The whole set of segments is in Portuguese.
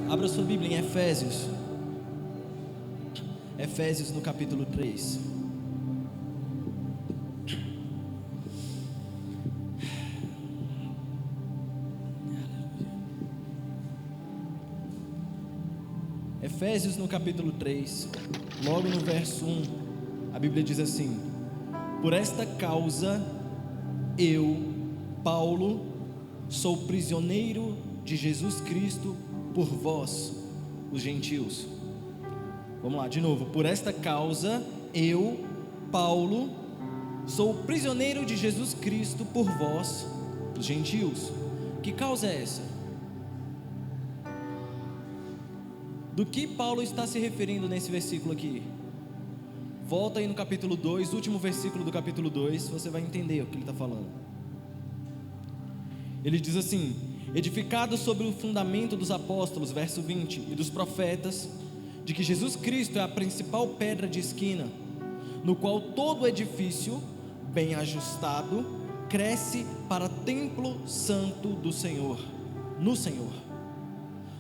Abra sua Bíblia em Efésios. Efésios no capítulo 3. Efésios no capítulo 3, logo no verso 1, a Bíblia diz assim: por esta causa, eu, Paulo, sou prisioneiro de Jesus Cristo por vós, os gentios. Vamos lá, de novo. Por esta causa, eu, Paulo, sou prisioneiro de Jesus Cristo por vós, os gentios. Que causa é essa? Do que Paulo está se referindo nesse versículo aqui? Volta aí no capítulo 2, último versículo do capítulo 2, você vai entender o que ele está falando. Ele diz assim: edificado sobre o fundamento dos apóstolos, verso 20, e dos profetas, de que Jesus Cristo é a principal pedra de esquina, no qual todo edifício, bem ajustado, cresce para templo santo do Senhor, no Senhor,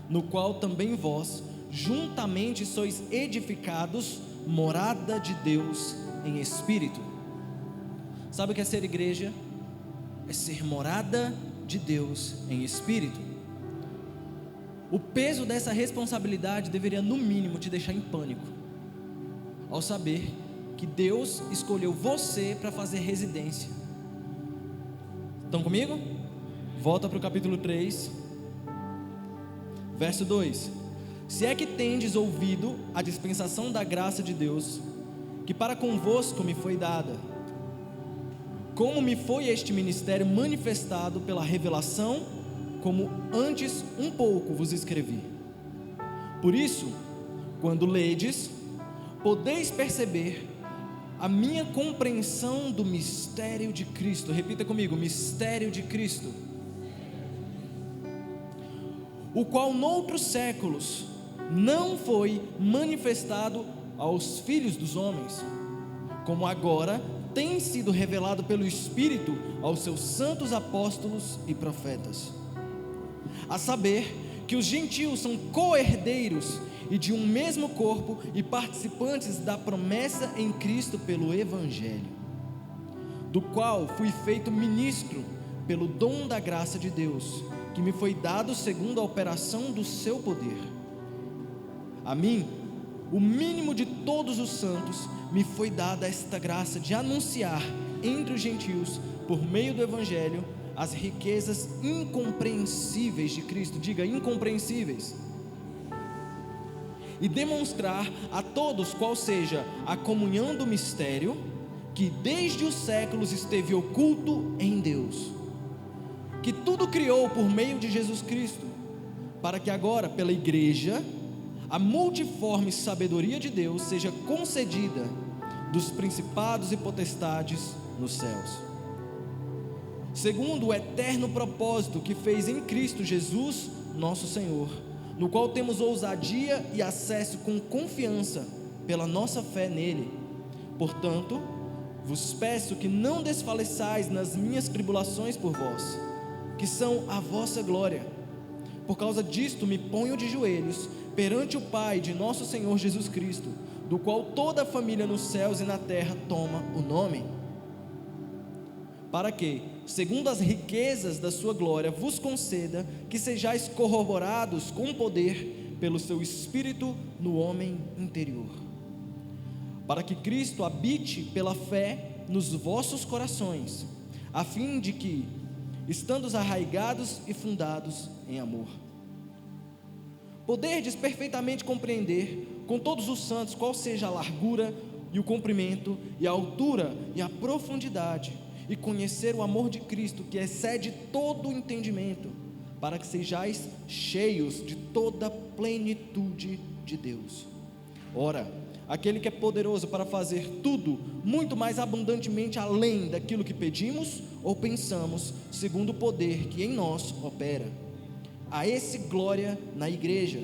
no qual também vós, juntamente sois edificados, morada de Deus em espírito. Sabe o que é ser igreja? É ser morada de Deus em espírito. O peso dessa responsabilidade deveria no mínimo te deixar em pânico, ao saber que Deus escolheu você para fazer residência. Estão comigo? Volta para o capítulo 3, verso 2: se é que tendes ouvido a dispensação da graça de Deus, que para convosco me foi dada, como me foi este ministério manifestado pela revelação, como antes um pouco vos escrevi. Por isso, quando ledes, podeis perceber a minha compreensão do mistério de Cristo. Repita comigo: mistério de Cristo, o qual noutros séculos não foi manifestado aos filhos dos homens, como agora tem sido revelado pelo Espírito aos seus santos apóstolos e profetas, a saber que os gentios são co-herdeiros e de um mesmo corpo e participantes da promessa em Cristo pelo Evangelho, do qual fui feito ministro pelo dom da graça de Deus, que me foi dado segundo a operação do seu poder. A mim, o mínimo de todos os santos, me foi dada esta graça de anunciar entre os gentios, por meio do Evangelho, as riquezas incompreensíveis de Cristo. Diga: incompreensíveis. E demonstrar a todos qual seja a comunhão do mistério, que desde os séculos esteve oculto em Deus, que tudo criou por meio de Jesus Cristo, para que agora, pela igreja, a multiforme sabedoria de Deus seja concedida dos principados e potestades nos céus, segundo o eterno propósito que fez em Cristo Jesus nosso Senhor, no qual temos ousadia e acesso com confiança pela nossa fé nele. Portanto, vos peço que não desfaleçais nas minhas tribulações por vós, que são a vossa glória. Por causa disto me ponho de joelhos perante o Pai de nosso Senhor Jesus Cristo, do qual toda a família nos céus e na terra toma o nome, para que, segundo as riquezas da sua glória, vos conceda que sejais corroborados com poder pelo seu Espírito no homem interior, para que Cristo habite pela fé nos vossos corações, a fim de que, estando arraigados e fundados em amor, poderdes perfeitamente compreender com todos os santos qual seja a largura e o comprimento e a altura e a profundidade, e conhecer o amor de Cristo, que excede todo o entendimento, para que sejais cheios de toda a plenitude de Deus. Ora, aquele que é poderoso para fazer tudo muito mais abundantemente além daquilo que pedimos ou pensamos, segundo o poder que em nós opera, a esse glória na igreja,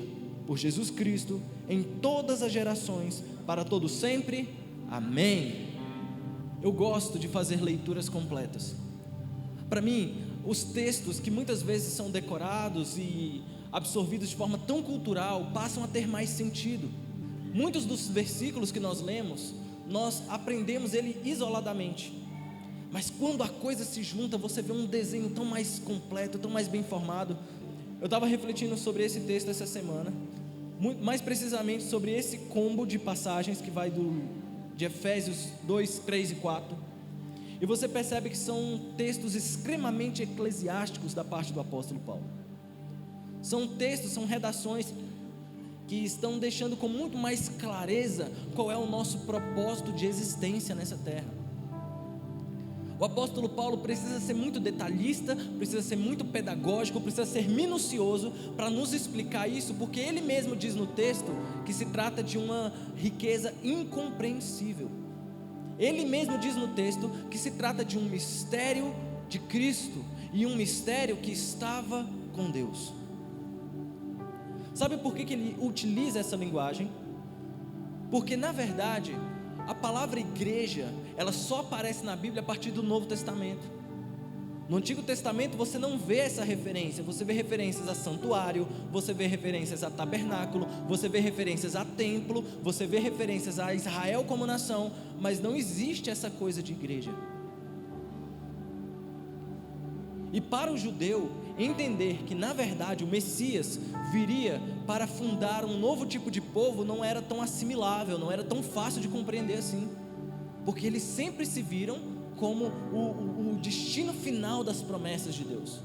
por Jesus Cristo, em todas as gerações, para todo sempre. Amém. Eu gosto de fazer leituras completas. Para mim, os textos que muitas vezes são decorados e absorvidos de forma tão cultural, passam a ter mais sentido. Muitos dos versículos que nós lemos, nós aprendemos ele isoladamente, mas quando a coisa se junta, você vê um desenho tão mais completo, tão mais bem formado. Eu estava refletindo sobre esse texto essa semana, mais precisamente sobre esse combo de passagens que vai de Efésios 2, 3 e 4, e você percebe que são textos extremamente eclesiásticos da parte do apóstolo Paulo. São textos, são redações que estão deixando com muito mais clareza qual é o nosso propósito de existência nessa terra. O apóstolo Paulo precisa ser muito detalhista, precisa ser muito pedagógico, precisa ser minucioso para nos explicar isso, porque ele mesmo diz no texto que se trata de uma riqueza incompreensível. Ele mesmo diz no texto que se trata de um mistério de Cristo e um mistério que estava com Deus. Sabe por que ele utiliza essa linguagem? Porque na verdade a palavra igreja, ela só aparece na Bíblia a partir do Novo Testamento. No Antigo Testamento você não vê essa referência, você vê referências a santuário, você vê referências a tabernáculo, você vê referências a templo, você vê referências a Israel como nação, mas não existe essa coisa de igreja. E para o judeu, entender que na verdade o Messias viria para fundar um novo tipo de povo não era tão assimilável, não era tão fácil de compreender assim, porque eles sempre se viram como o destino final das promessas de Deus.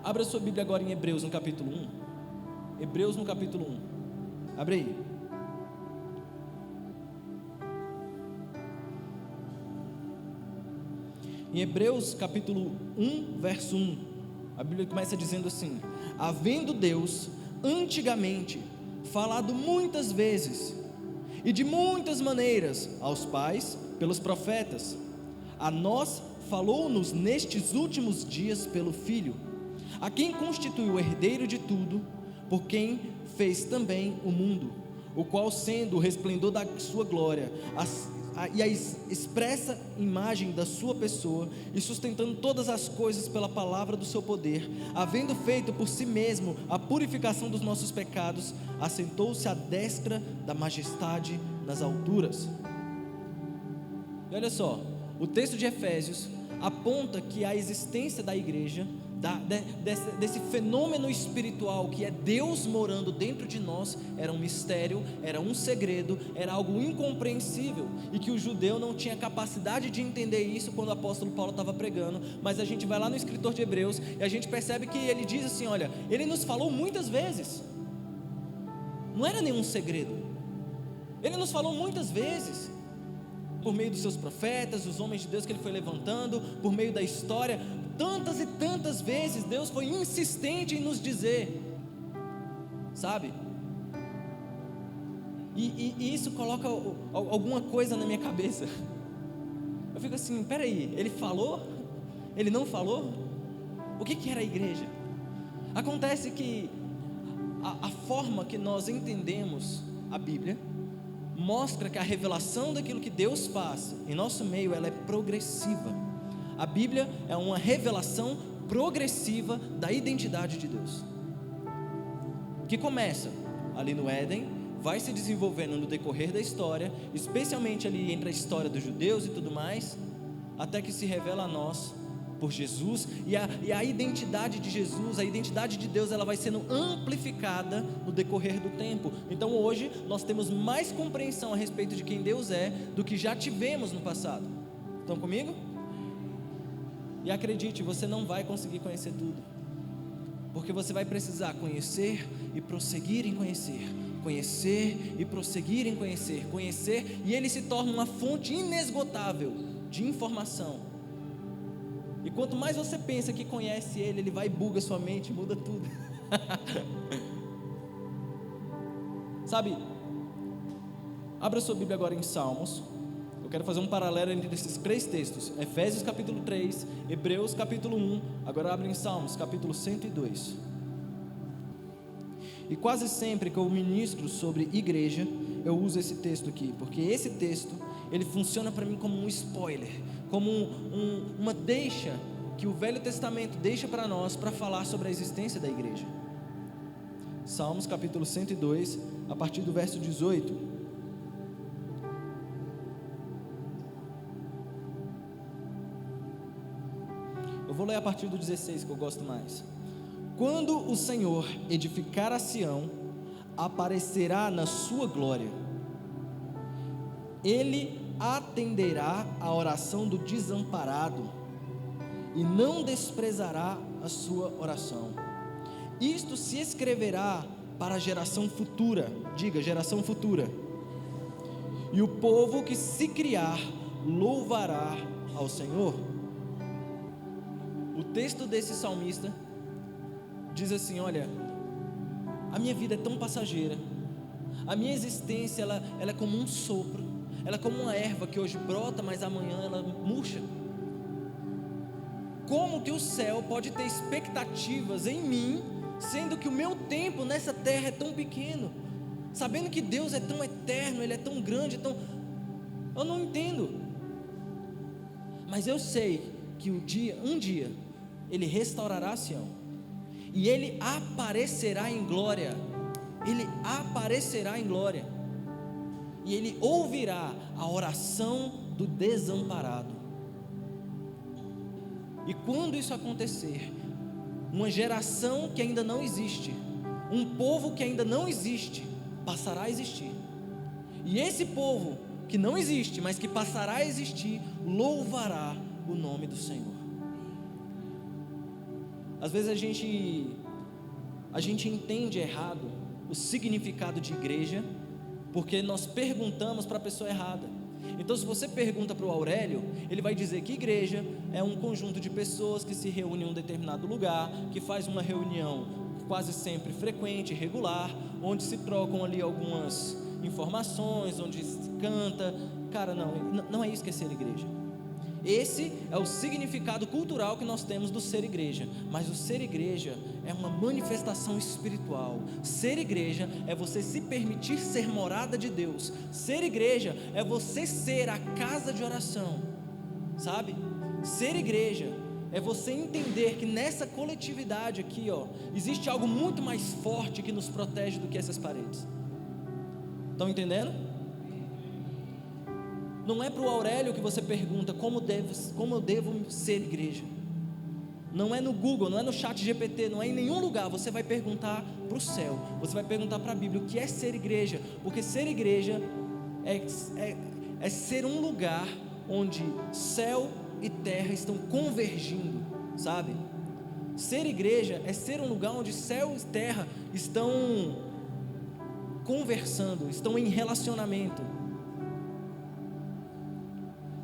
Abra sua Bíblia agora em Hebreus no capítulo 1. Hebreus no capítulo 1. Abre aí. Em Hebreus capítulo 1, verso 1, a Bíblia começa dizendo assim: havendo Deus antigamente falado muitas vezes e de muitas maneiras aos pais pelos profetas, a nós falou-nos nestes últimos dias pelo Filho, a quem constituiu o herdeiro de tudo, por quem fez também o mundo, o qual, sendo o resplendor da sua glória e a expressa imagem da sua pessoa, e sustentando todas as coisas pela palavra do seu poder, havendo feito por si mesmo a purificação dos nossos pecados, assentou-se à destra da majestade nas alturas. E olha só, o texto de Efésios aponta que a existência da igreja, desse fenômeno espiritual que é Deus morando dentro de nós, era um mistério, era um segredo, era algo incompreensível, e que o judeu não tinha capacidade de entender isso quando o apóstolo Paulo estava pregando. Mas a gente vai lá no escritor de Hebreus e a gente percebe que ele diz assim: olha, ele nos falou muitas vezes, não era nenhum segredo, ele nos falou muitas vezes, por meio dos seus profetas, os homens de Deus que ele foi levantando, por meio da história. Tantas e tantas vezes Deus foi insistente em nos dizer, sabe? E isso coloca alguma coisa na minha cabeça. Eu fico assim: peraí, ele falou? Ele não falou? O que era a igreja? Acontece que a forma que nós entendemos a Bíblia mostra que a revelação daquilo que Deus faz em nosso meio, ela é progressiva. A Bíblia é uma revelação progressiva da identidade de Deus, que começa ali no Éden, vai se desenvolvendo no decorrer da história, especialmente ali entre a história dos judeus e tudo mais, até que se revela a nós por Jesus, e a identidade de Jesus, a identidade de Deus, ela vai sendo amplificada no decorrer do tempo. Então hoje nós temos mais compreensão a respeito de quem Deus é do que já tivemos no passado. Estão comigo? E acredite, você não vai conseguir conhecer tudo, porque você vai precisar conhecer e prosseguir em conhecer, conhecer e prosseguir em conhecer, conhecer, e ele se torna uma fonte inesgotável de informação. E quanto mais você pensa que conhece ele, ele vai e buga sua mente, muda tudo. Sabe, abra sua Bíblia agora em Salmos. Eu quero fazer um paralelo entre esses três textos: Efésios capítulo 3, Hebreus capítulo 1, agora abre em Salmos capítulo 102. E quase sempre que eu ministro sobre igreja, eu uso esse texto aqui, porque esse texto, ele funciona para mim como um spoiler, como uma deixa que o Velho Testamento deixa para nós para falar sobre a existência da igreja. Salmos capítulo 102, a partir do verso 18. Eu vou ler a partir do 16, que eu gosto mais. Quando o Senhor edificar a Sião, aparecerá na sua glória. Ele atenderá a oração do desamparado e não desprezará a sua oração. Isto se escreverá para a geração futura. Diga, geração futura. E o povo que se criar louvará ao Senhor. O texto desse salmista diz assim: olha, a minha vida é tão passageira, a minha existência ela é como um sopro, ela é como uma erva que hoje brota, mas amanhã ela murcha. Como que o céu pode ter expectativas em mim, sendo que o meu tempo nessa terra é tão pequeno, sabendo que Deus é tão eterno, Ele é tão grande, eu não entendo. Mas eu sei que um dia Ele restaurará Sião, e Ele aparecerá em glória. Ele aparecerá em glória, e Ele ouvirá a oração do desamparado. E quando isso acontecer, uma geração que ainda não existe, um povo que ainda não existe, passará a existir. E esse povo que não existe, mas que passará a existir, louvará o nome do Senhor. Às vezes a gente entende errado o significado de igreja, porque nós perguntamos para a pessoa errada. Então, se você pergunta para o Aurélio, ele vai dizer que igreja é um conjunto de pessoas que se reúnem em um determinado lugar, que faz uma reunião quase sempre frequente, regular, onde se trocam ali algumas informações, onde se canta. Cara, não é isso que é ser igreja. Esse é o significado cultural que nós temos do ser igreja, mas o ser igreja é uma manifestação espiritual. Ser igreja é você se permitir ser morada de Deus. Ser igreja é você ser a casa de oração, sabe? Ser igreja é você entender que nessa coletividade aqui, existe algo muito mais forte que nos protege do que essas paredes. Estão entendendo? Não é para o Aurélio que você pergunta como eu devo ser igreja. Não é no Google, não é no chat GPT, não é em nenhum lugar. Você vai perguntar para o céu, você vai perguntar para a Bíblia o que é ser igreja. Porque ser igreja é ser um lugar onde céu e terra estão convergindo, sabe? Ser igreja é ser um lugar onde céu e terra estão conversando, estão em relacionamento.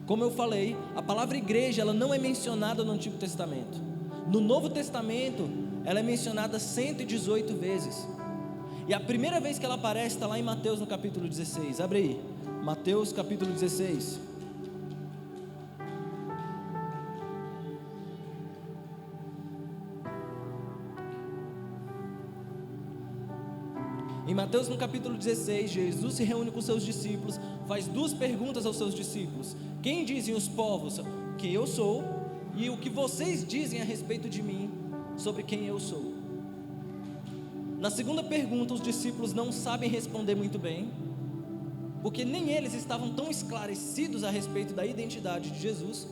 Como eu falei, a palavra igreja ela não é mencionada no Antigo Testamento. No Novo Testamento, ela é mencionada 118 vezes. E a primeira vez que ela aparece está lá em Mateus no capítulo 16. Abre aí, Mateus capítulo 16. Em Mateus no capítulo 16, Jesus se reúne com seus discípulos, faz duas perguntas aos seus discípulos: quem dizem os povos que eu sou? E o que vocês dizem a respeito de mim, sobre quem eu sou? Na segunda pergunta, os discípulos não sabem responder muito bem, porque nem eles estavam tão esclarecidos a respeito da identidade de Jesus,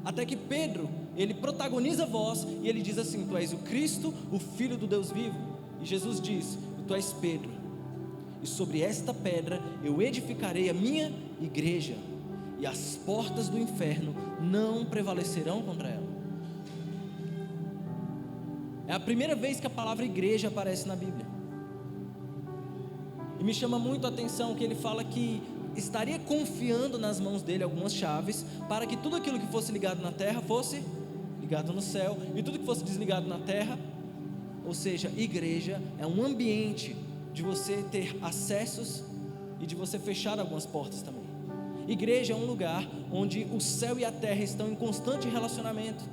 até que Pedro, ele protagoniza a voz, e ele diz assim: tu és o Cristo, o Filho do Deus vivo. E Jesus diz: tu és Pedro, e sobre esta pedra eu edificarei a minha igreja, e as portas do inferno não prevalecerão contra ela. É a primeira vez que a palavra igreja aparece na Bíblia. E me chama muito a atenção que ele fala que estaria confiando nas mãos dele algumas chaves, para que tudo aquilo que fosse ligado na terra fosse ligado no céu, e tudo que fosse desligado na terra. Ou seja, igreja é um ambiente de você ter acessos e de você fechar algumas portas também. Igreja é um lugar onde o céu e a terra estão em constante relacionamento,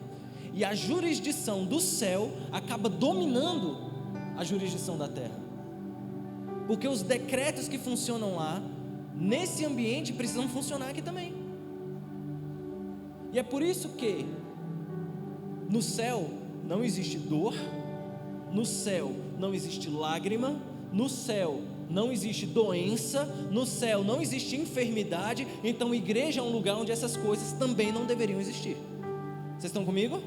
e a jurisdição do céu acaba dominando a jurisdição da terra, porque os decretos que funcionam lá, nesse ambiente, precisam funcionar aqui também. E é por isso que No céu não existe dor, no céu não existe lágrima, no céu não existe doença, no céu não existe enfermidade. Então igreja é um lugar onde essas coisas também não deveriam existir. Vocês estão comigo?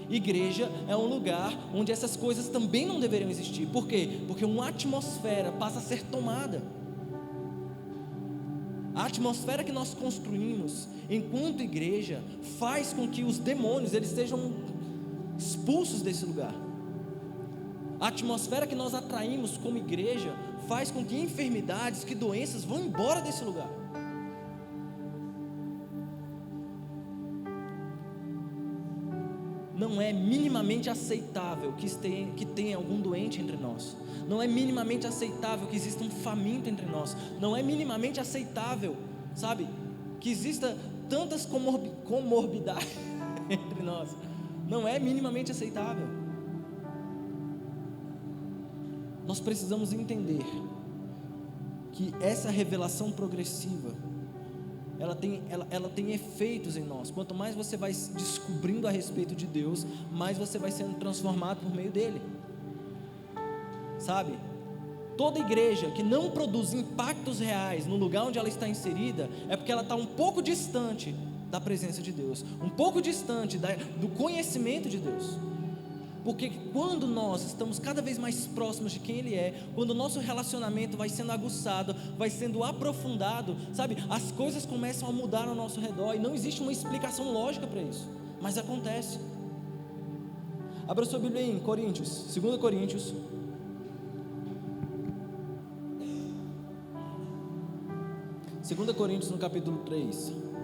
Igreja é um lugar onde essas coisas também não deveriam existir. Por quê? Porque uma atmosfera passa a ser tomada. A atmosfera que nós construímos enquanto igreja faz com que os demônios eles sejam expulsos desse lugar. A atmosfera que nós atraímos como igreja faz com que enfermidades, que doenças vão embora desse lugar. Não é minimamente aceitável que tenha algum doente entre nós. Não é minimamente aceitável que exista um faminto entre nós. Não é minimamente aceitável, sabe, que exista tantas comorbidades entre nós. Não é minimamente aceitável. Nós precisamos entender que essa revelação progressiva ela tem efeitos em nós. Quanto mais você vai descobrindo a respeito de Deus, mais você vai sendo transformado por meio dele, sabe? Toda igreja que não produz impactos reais no lugar onde ela está inserida, é porque ela está um pouco distante da presença de Deus, um pouco distante do conhecimento de Deus. Porque quando nós estamos cada vez mais próximos de quem Ele é, quando o nosso relacionamento vai sendo aguçado, vai sendo aprofundado, sabe, as coisas começam a mudar ao nosso redor, e não existe uma explicação lógica para isso, mas acontece. Abra sua Bíblia em Coríntios, 2 Coríntios, no capítulo 3.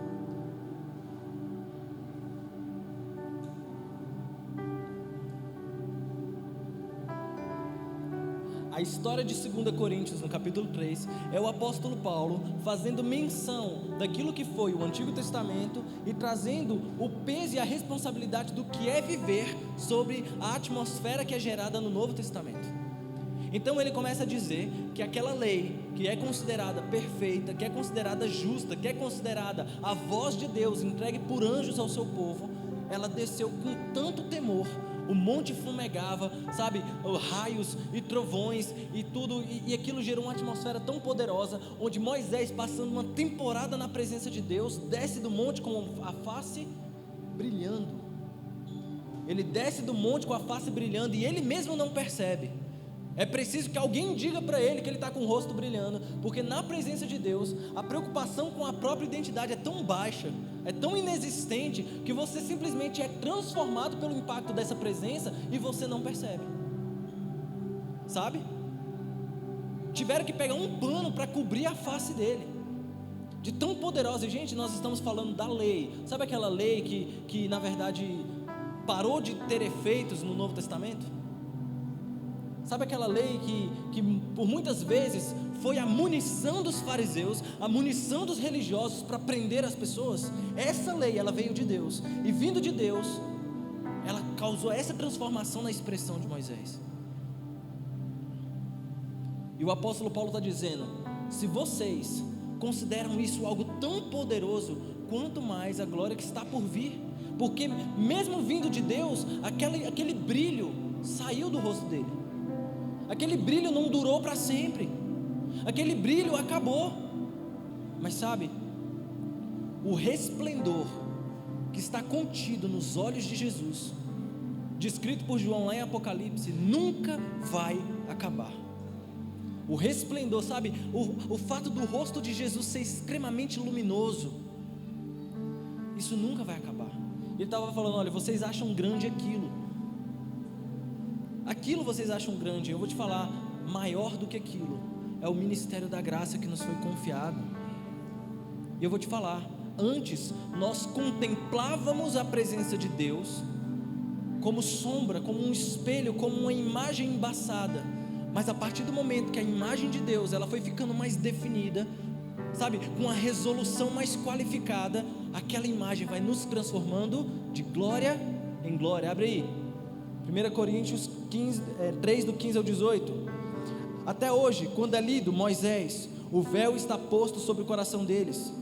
A história de 2 Coríntios, no capítulo 3, é o apóstolo Paulo fazendo menção daquilo que foi o Antigo Testamento e trazendo o peso e a responsabilidade do que é viver sobre a atmosfera que é gerada no Novo Testamento. Então ele começa a dizer que aquela lei que é considerada perfeita, que é considerada justa, que é considerada a voz de Deus entregue por anjos ao seu povo, ela desceu com tanto temor. O monte fumegava, sabe, raios e trovões e tudo, e aquilo gerou uma atmosfera tão poderosa, onde Moisés, passando uma temporada na presença de Deus, desce do monte com a face brilhando. Ele desce do monte com a face brilhando e ele mesmo não percebe. É preciso que alguém diga para ele que ele está com o rosto brilhando, porque na presença de Deus, a preocupação com a própria identidade é tão baixa, é tão inexistente, que você simplesmente é transformado pelo impacto dessa presença e você não percebe, sabe? Tiveram que pegar um pano para cobrir a face dele, de tão poderosa. E gente, nós estamos falando da lei, sabe aquela lei que na verdade parou de ter efeitos no Novo Testamento? Sabe aquela lei que por muitas vezes foi a munição dos fariseus, a munição dos religiosos para prender as pessoas? Essa lei, ela veio de Deus, e vindo de Deus, ela causou essa transformação na expressão de Moisés. E o apóstolo Paulo está dizendo: se vocês consideram isso algo tão poderoso, quanto mais a glória que está por vir, porque mesmo vindo de Deus, aquele brilho saiu do rosto dele. Aquele brilho não durou para sempre, aquele brilho acabou. Mas sabe, o resplendor que está contido nos olhos de Jesus, descrito por João lá em Apocalipse, nunca vai acabar. O resplendor, sabe, o fato do rosto de Jesus ser extremamente luminoso, isso nunca vai acabar. Ele estava falando: olha, vocês acham grande aquilo vocês acham grande, eu vou te falar, maior do que aquilo é o ministério da graça que nos foi confiado. E eu vou te falar, antes nós contemplávamos a presença de Deus como sombra, como um espelho, como uma imagem embaçada, mas a partir do momento que a imagem de Deus ela foi ficando mais definida, sabe, com a resolução mais qualificada, aquela imagem vai nos transformando de glória em glória. Abre aí 1 Coríntios 3 do 15 ao 18. Até hoje, quando é lido Moisés, o véu está posto sobre o coração deles,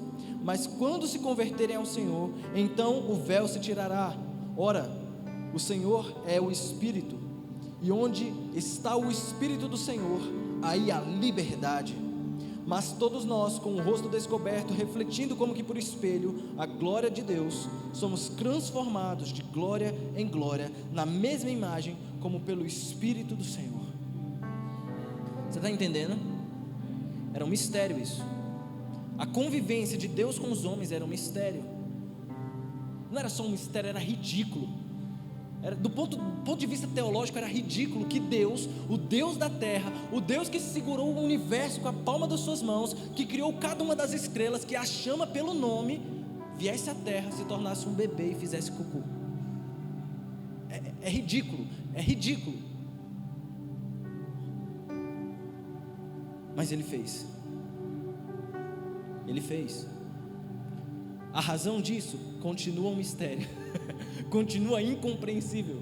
mas quando se converterem ao Senhor, então o véu se tirará. Ora, O Senhor é o Espírito, e onde está o Espírito do Senhor, aí há liberdade. Mas todos nós, com o rosto descoberto, refletindo como que por espelho a glória de Deus, somos transformados de glória em glória, na mesma imagem, como pelo Espírito do Senhor. Você está entendendo? Era um mistério isso. A convivência de Deus com os homens era um mistério. Não era só um mistério, era ridículo. Do ponto de vista teológico, era ridículo que Deus, o Deus da terra, o Deus que segurou o universo com a palma das suas mãos, que criou cada uma das estrelas, que a chama pelo nome, viesse à terra, se tornasse um bebê e fizesse cocô. É ridículo, é ridículo. Mas Ele fez. Ele fez. A razão disso continua um mistério, continua incompreensível,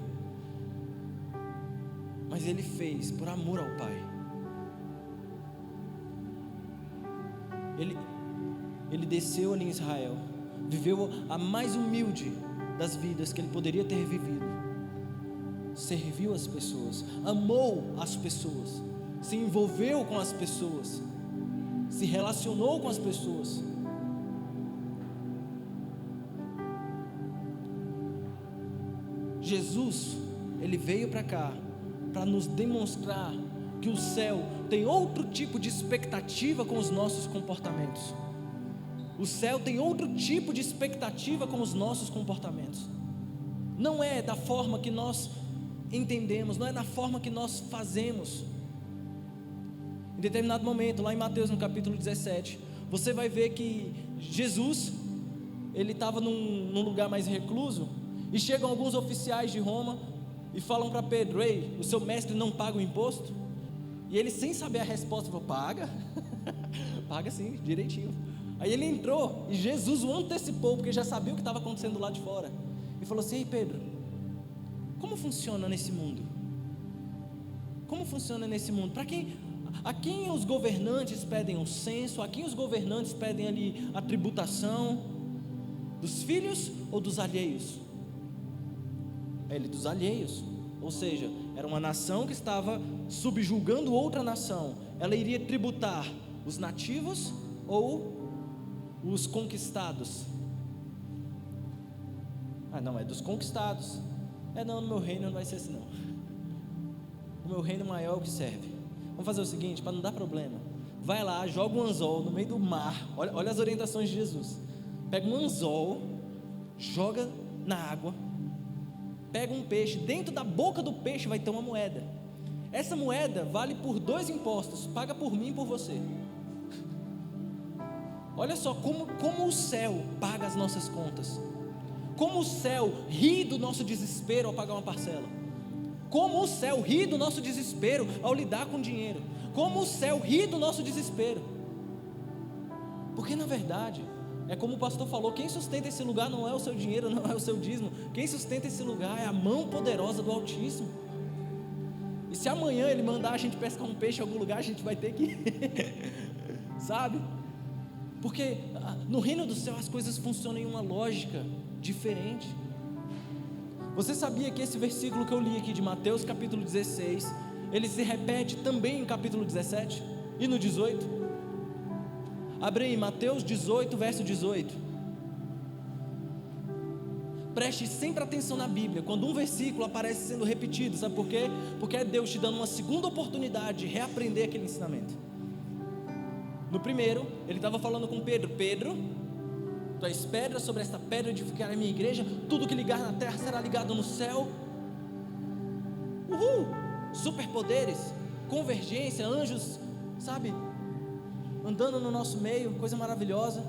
mas Ele fez por amor ao Pai. Ele desceu ali em Israel, viveu a mais humilde das vidas que Ele poderia ter vivido, serviu as pessoas, amou as pessoas, se envolveu com as pessoas, se relacionou com as pessoas. Jesus, Ele veio para cá para nos demonstrar que o céu tem outro tipo de expectativa com os nossos comportamentos. O céu tem outro tipo de expectativa com os nossos comportamentos. Não é da forma que nós entendemos, não é da forma que nós fazemos. Em determinado momento, lá em Mateus no capítulo 17, você vai ver que Jesus, Ele estava num lugar mais recluso, e chegam alguns oficiais de Roma e falam para Pedro: ei, o seu mestre não paga o imposto? E ele, sem saber a resposta, falou: paga? Paga sim, direitinho. Aí ele entrou e Jesus o antecipou, porque já sabia o que estava acontecendo lá de fora, e falou assim: ei Pedro, como funciona nesse mundo? Como funciona nesse mundo? A quem os governantes pedem o censo? A quem os governantes pedem ali a tributação? Dos filhos ou dos alheios? Ele dos alheios, ou seja, era uma nação que estava subjugando outra nação. Ela iria tributar os nativos ou os conquistados? Ah não, é dos conquistados. Não, no meu reino não vai ser assim não. No meu reino maior é o que serve. Vamos fazer o seguinte, para não dar problema, vai lá, joga um anzol no meio do mar. Olha as orientações de Jesus. Pega um anzol, joga na água, pega um peixe, dentro da boca do peixe vai ter uma moeda. Essa moeda vale por 2 impostos, paga por mim e por você. Olha só como o céu paga as nossas contas, como o céu ri do nosso desespero ao pagar uma parcela, como o céu ri do nosso desespero ao lidar com dinheiro, como o céu ri do nosso desespero, porque na verdade, é como o pastor falou, quem sustenta esse lugar não é o seu dinheiro, não é o seu dízimo, quem sustenta esse lugar é a mão poderosa do Altíssimo. E se amanhã Ele mandar a gente pescar um peixe em algum lugar, a gente vai ter que ir, sabe? Porque no reino do céu as coisas funcionam em uma lógica diferente. Você sabia que esse versículo que eu li aqui de Mateus capítulo 16, ele se repete também em capítulo 17 e no 18? Abre aí, Mateus 18, verso 18. Preste sempre atenção na Bíblia, quando um versículo aparece sendo repetido, sabe por quê? Porque é Deus te dando uma segunda oportunidade de reaprender aquele ensinamento. No primeiro, Ele estava falando com Pedro: Pedro, tu és pedra, sobre esta pedra edificarei a minha igreja, tudo que ligar na terra será ligado no céu. Superpoderes, convergência, anjos, sabe, andando no nosso meio, coisa maravilhosa.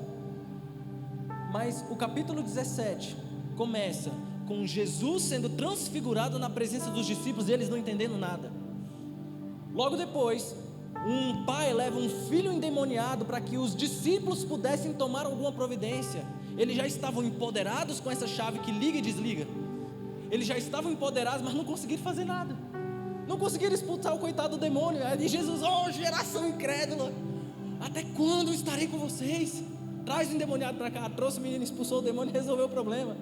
Mas o capítulo 17 começa com Jesus sendo transfigurado na presença dos discípulos e eles não entendendo nada. Logo depois, um pai leva um filho endemoniado para que os discípulos pudessem tomar alguma providência. Eles já estavam empoderados com essa chave que liga e desliga. Eles já estavam empoderados, mas não conseguiram fazer nada. Não conseguiram expulsar o coitado do demônio. Aí Jesus: oh, geração incrédula, até quando estarei com vocês? Traz o endemoniado para cá. Trouxe o menino, expulsou o demônio e resolveu o problema.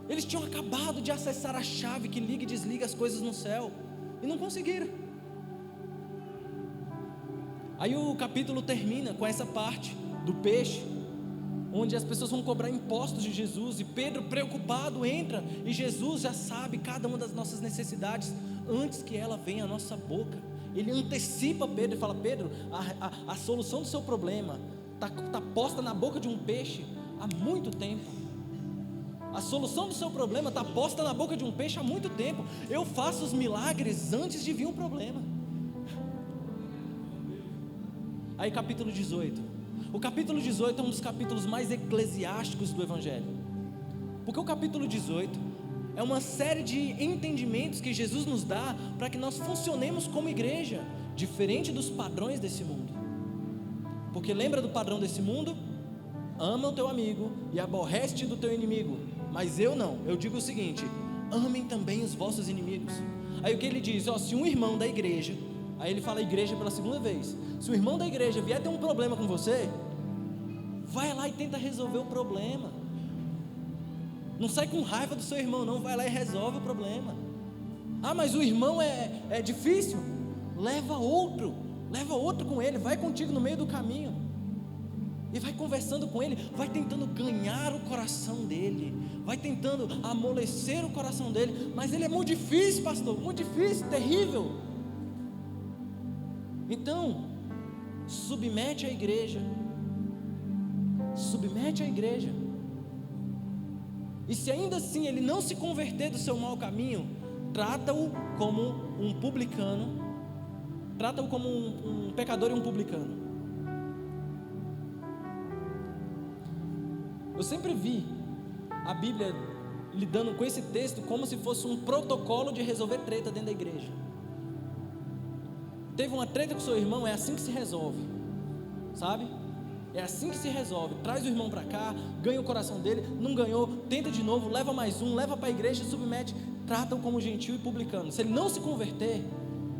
Eles tinham acabado de acessar a chave que liga e desliga as coisas no céu, e não conseguiram. Aí o capítulo termina com essa parte do peixe, onde as pessoas vão cobrar impostos de Jesus, e Pedro, preocupado, entra, e Jesus já sabe cada uma das nossas necessidades antes que ela venha à nossa boca. Ele antecipa Pedro e fala: Pedro, a solução do seu problema está posta na boca de um peixe há muito tempo. A solução do seu problema está posta na boca de um peixe há muito tempo. Eu faço os milagres antes de vir um problema. Aí capítulo 18. O capítulo 18 é um dos capítulos mais eclesiásticos do Evangelho, porque o capítulo 18 é uma série de entendimentos que Jesus nos dá para que nós funcionemos como igreja, diferente dos padrões desse mundo. Porque lembra do padrão desse mundo? Ama o teu amigo e aborrece do teu inimigo. Mas eu não, eu digo o seguinte: amem também os vossos inimigos. Aí o que ele diz? Se um irmão da igreja, aí ele fala igreja pela segunda vez, se o irmão da igreja vier ter um problema com você, vai lá e tenta resolver o problema. Não sai com raiva do seu irmão não, vai lá e resolve o problema. Mas o irmão é difícil, leva outro com ele, vai contigo no meio do caminho, e vai conversando com ele, vai tentando ganhar o coração dele, vai tentando amolecer o coração dele. Mas ele é muito difícil, pastor, muito difícil, terrível. Então, submete a igreja, e se ainda assim ele não se converter do seu mau caminho, trata-o como um publicano, trata-o como um pecador e um publicano. Eu sempre vi a Bíblia lidando com esse texto como se fosse um protocolo de resolver treta dentro da igreja. Teve uma treta com seu irmão, é assim que se resolve, sabe? É assim que se resolve. Traz o irmão para cá, ganha o coração dele, não ganhou, tenta de novo, leva mais um, leva para a igreja, submete, trata-o como gentil e publicano. Se ele não se converter,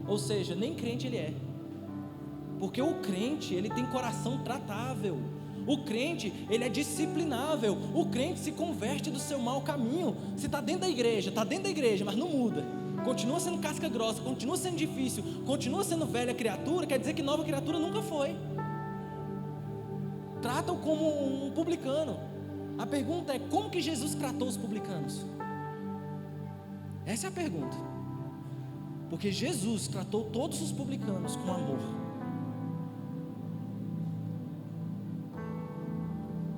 ou seja, nem crente ele é, porque o crente, ele tem coração tratável, o crente, ele é disciplinável, o crente se converte do seu mau caminho. Se está dentro da igreja, mas não muda, continua sendo casca grossa, continua sendo difícil, continua sendo velha criatura, quer dizer que nova criatura nunca foi. Trata-o como um publicano. A pergunta é: como que Jesus tratou os publicanos? Essa é a pergunta. Porque Jesus tratou todos os publicanos com amor.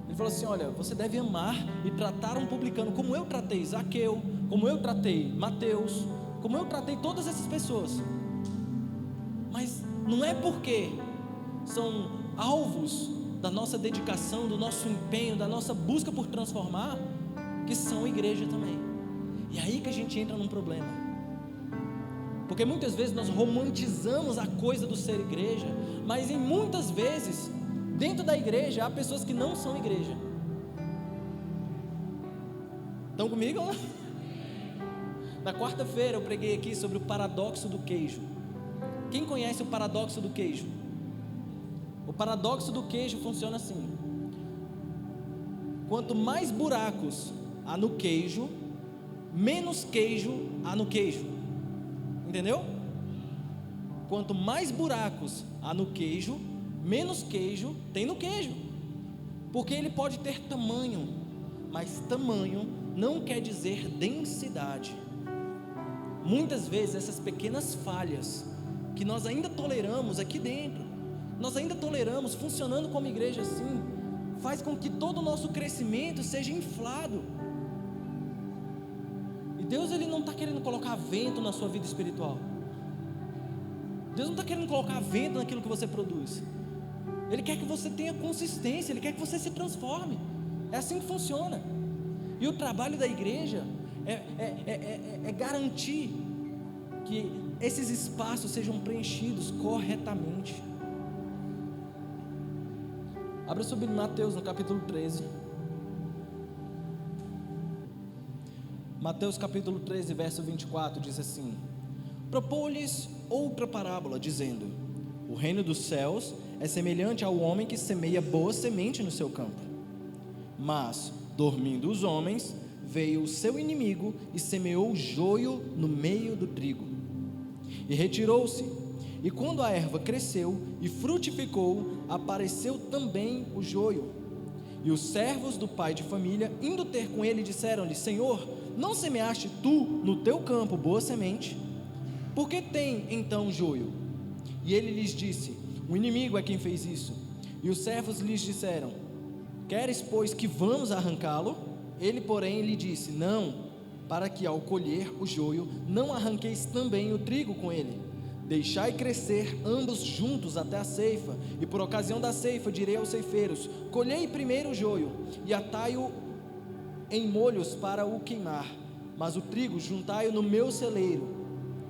Ele falou assim: olha, você deve amar e tratar um publicano como eu tratei Zaqueu, como eu tratei Mateus, como eu tratei todas essas pessoas. Mas não é porque são alvos da nossa dedicação, do nosso empenho, da nossa busca por transformar, que são igreja também. E aí que a gente entra num problema, porque muitas vezes nós romantizamos a coisa do ser igreja, mas em muitas vezes, dentro da igreja, há pessoas que não são igreja. Estão comigo? Na quarta-feira eu preguei aqui sobre o paradoxo do queijo. Quem conhece o paradoxo do queijo? O paradoxo do queijo funciona assim: quanto mais buracos há no queijo, menos queijo há no queijo. Entendeu? Quanto mais buracos há no queijo, menos queijo tem no queijo. Porque ele pode ter tamanho, mas tamanho não quer dizer densidade. Muitas vezes essas pequenas falhas que nós ainda toleramos aqui dentro, nós ainda toleramos funcionando como igreja assim, faz com que todo o nosso crescimento seja inflado. E Deus, ele não está querendo colocar vento na sua vida espiritual. Deus não está querendo colocar vento naquilo que você produz. Ele quer que você tenha consistência, Ele quer que você se transforme. É assim que funciona. E o trabalho da igreja é garantir que esses espaços sejam preenchidos corretamente. Abra sua Bíblia em Mateus, no capítulo 13. Mateus capítulo 13, verso 24, diz assim: propôs-lhes outra parábola, dizendo: o reino dos céus é semelhante ao homem que semeia boa semente no seu campo. Mas, dormindo os homens, veio o seu inimigo e semeou o joio no meio do trigo. E retirou-se, e quando a erva cresceu e frutificou, apareceu também o joio. E os servos do pai de família, indo ter com ele, disseram-lhe: Senhor, não semeaste tu no teu campo boa semente? Por que tem então joio? E ele lhes disse: o inimigo é quem fez isso. E os servos lhes disseram: queres, pois, que vamos arrancá-lo? Ele, porém, lhe disse: não, para que ao colher o joio, não arranqueis também o trigo com ele. Deixai crescer ambos juntos até a ceifa, e por ocasião da ceifa direi aos ceifeiros: colhei primeiro o joio, e atai-o em molhos para o queimar, mas o trigo juntai-o no meu celeiro.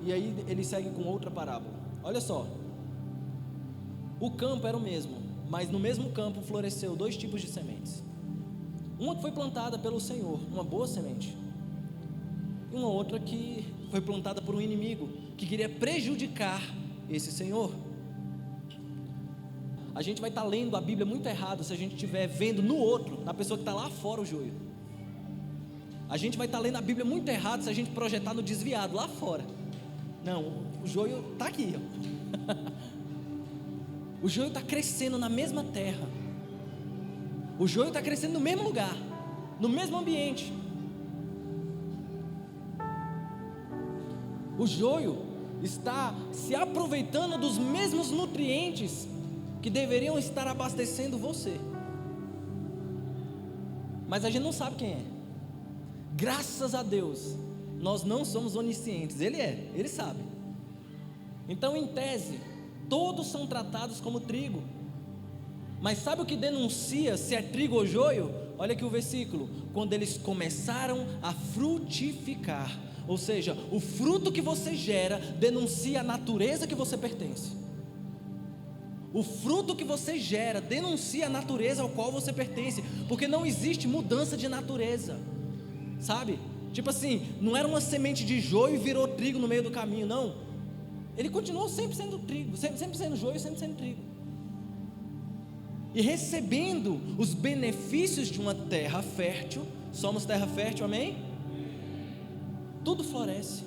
E aí ele segue com outra parábola. Olha só, o campo era o mesmo, mas no mesmo campo floresceu dois tipos de sementes. Uma que foi plantada pelo Senhor, uma boa semente, e uma outra que foi plantada por um inimigo, que queria prejudicar esse Senhor. A gente vai estar lendo a Bíblia muito errado se a gente estiver vendo no outro, na pessoa que está lá fora, o joio. A gente vai estar lendo a Bíblia muito errado se a gente projetar no desviado, lá fora. Não, o joio está aqui, ó. O joio está crescendo na mesma terra. O joio está crescendo no mesmo lugar, no mesmo ambiente. O joio está se aproveitando dos mesmos nutrientes que deveriam estar abastecendo você. Mas a gente não sabe quem é. Graças a Deus, nós não somos oniscientes. Ele sabe. Então, em tese, todos são tratados como trigo. Mas sabe o que denuncia se é trigo ou joio? Olha aqui o versículo: quando eles começaram a frutificar. Ou seja, o fruto que você gera denuncia a natureza que você pertence. O fruto que você gera denuncia a natureza ao qual você pertence, porque não existe mudança de natureza, sabe? Tipo assim, não era uma semente de joio e virou trigo no meio do caminho, não. Ele continuou sempre sendo trigo, sempre sendo joio, sempre sendo trigo. E recebendo os benefícios de uma terra fértil. Somos terra fértil, amém? Tudo floresce.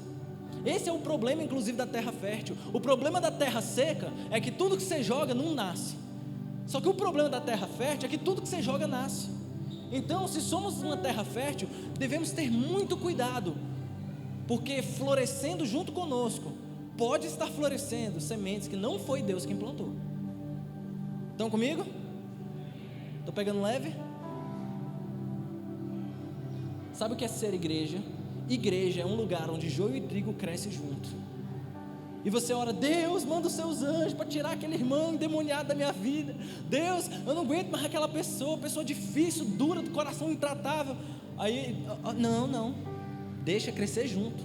Esse é o problema, inclusive, da terra fértil. O problema da terra seca é que tudo que você joga não nasce. Só que o problema da terra fértil é que tudo que você joga nasce. Então, se somos uma terra fértil, devemos ter muito cuidado, porque florescendo junto conosco, pode estar florescendo sementes que não foi Deus quem plantou. Estão comigo? Estou pegando leve? Sabe o que é ser igreja? Igreja é um lugar onde joio e trigo crescem junto. E você ora: Deus, manda os seus anjos para tirar aquele irmão endemoniado da minha vida. Deus, eu não aguento mais aquela pessoa difícil, dura, do coração intratável. Aí, não, deixa crescer junto.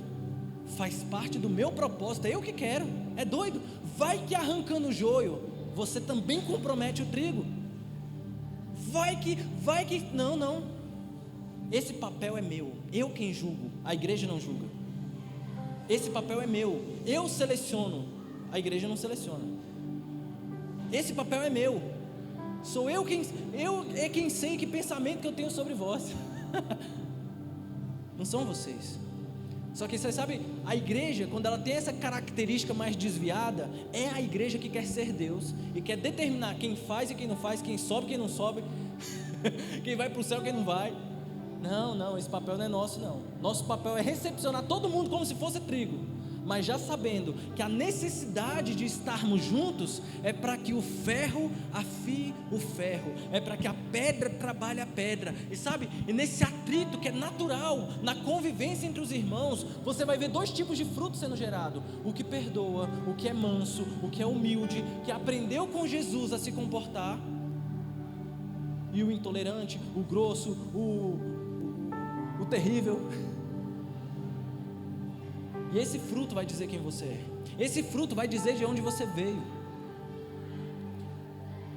Faz parte do meu propósito, é eu que quero. É doido? Vai que arrancando o joio, você também compromete o trigo. Vai que, não. Esse papel é meu, eu quem julgo, a igreja não julga. Esse papel é meu, eu seleciono, a igreja não seleciona. Esse papel é meu, sou eu quem sei que pensamento que eu tenho sobre vós. Não são vocês. Só que você sabe, a igreja, quando ela tem essa característica mais desviada, é a igreja que quer ser Deus e quer determinar quem faz e quem não faz, quem sobe e quem não sobe, quem vai para o céu e quem não vai. Não, esse papel não é nosso, não. Nosso papel é recepcionar todo mundo como se fosse trigo, mas já sabendo que a necessidade de estarmos juntos é para que o ferro afie o ferro, é para que a pedra trabalhe a pedra. E sabe, e nesse atrito que é natural, na convivência entre os irmãos, você vai ver dois tipos de frutos sendo gerado: o que perdoa, o que é manso, o que é humilde, que aprendeu com Jesus a se comportar, e o intolerante, o grosso, o terrível. E esse fruto vai dizer quem você é. Esse fruto vai dizer de onde você veio.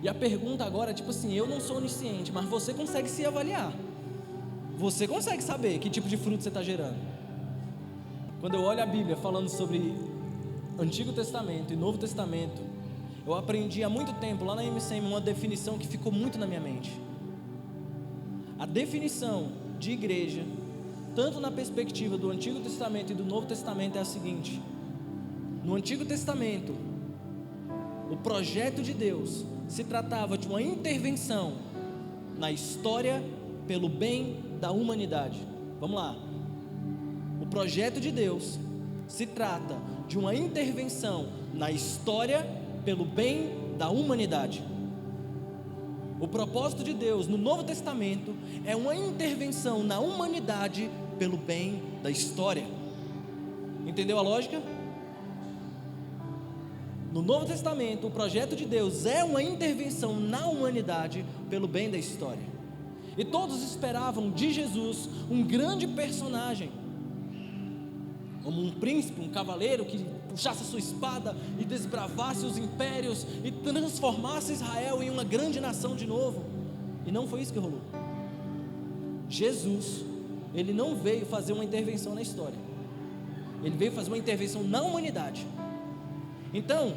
E a pergunta agora é tipo assim: eu não sou onisciente, mas você consegue se avaliar. Você consegue saber que tipo de fruto você está gerando. Quando eu olho a Bíblia falando sobre Antigo Testamento e Novo Testamento, eu aprendi há muito tempo lá na MCM uma definição que ficou muito na minha mente. A definição de igreja tanto na perspectiva do Antigo Testamento e do Novo Testamento, é a seguinte: no Antigo Testamento, o projeto de Deus se tratava de uma intervenção na história pelo bem da humanidade. Vamos lá. O projeto de Deus se trata de uma intervenção na história pelo bem da humanidade. O propósito de Deus no Novo Testamento é uma intervenção na humanidade pelo bem da história. Entendeu a lógica? No Novo Testamento, o projeto de Deus é uma intervenção na humanidade pelo bem da história. E todos esperavam de Jesus um grande personagem, como um príncipe, um cavaleiro que puxasse a sua espada e desbravasse os impérios e transformasse Israel em uma grande nação de novo. E não foi isso que rolou. Jesus, ele não veio fazer uma intervenção na história, ele veio fazer uma intervenção na humanidade. Então,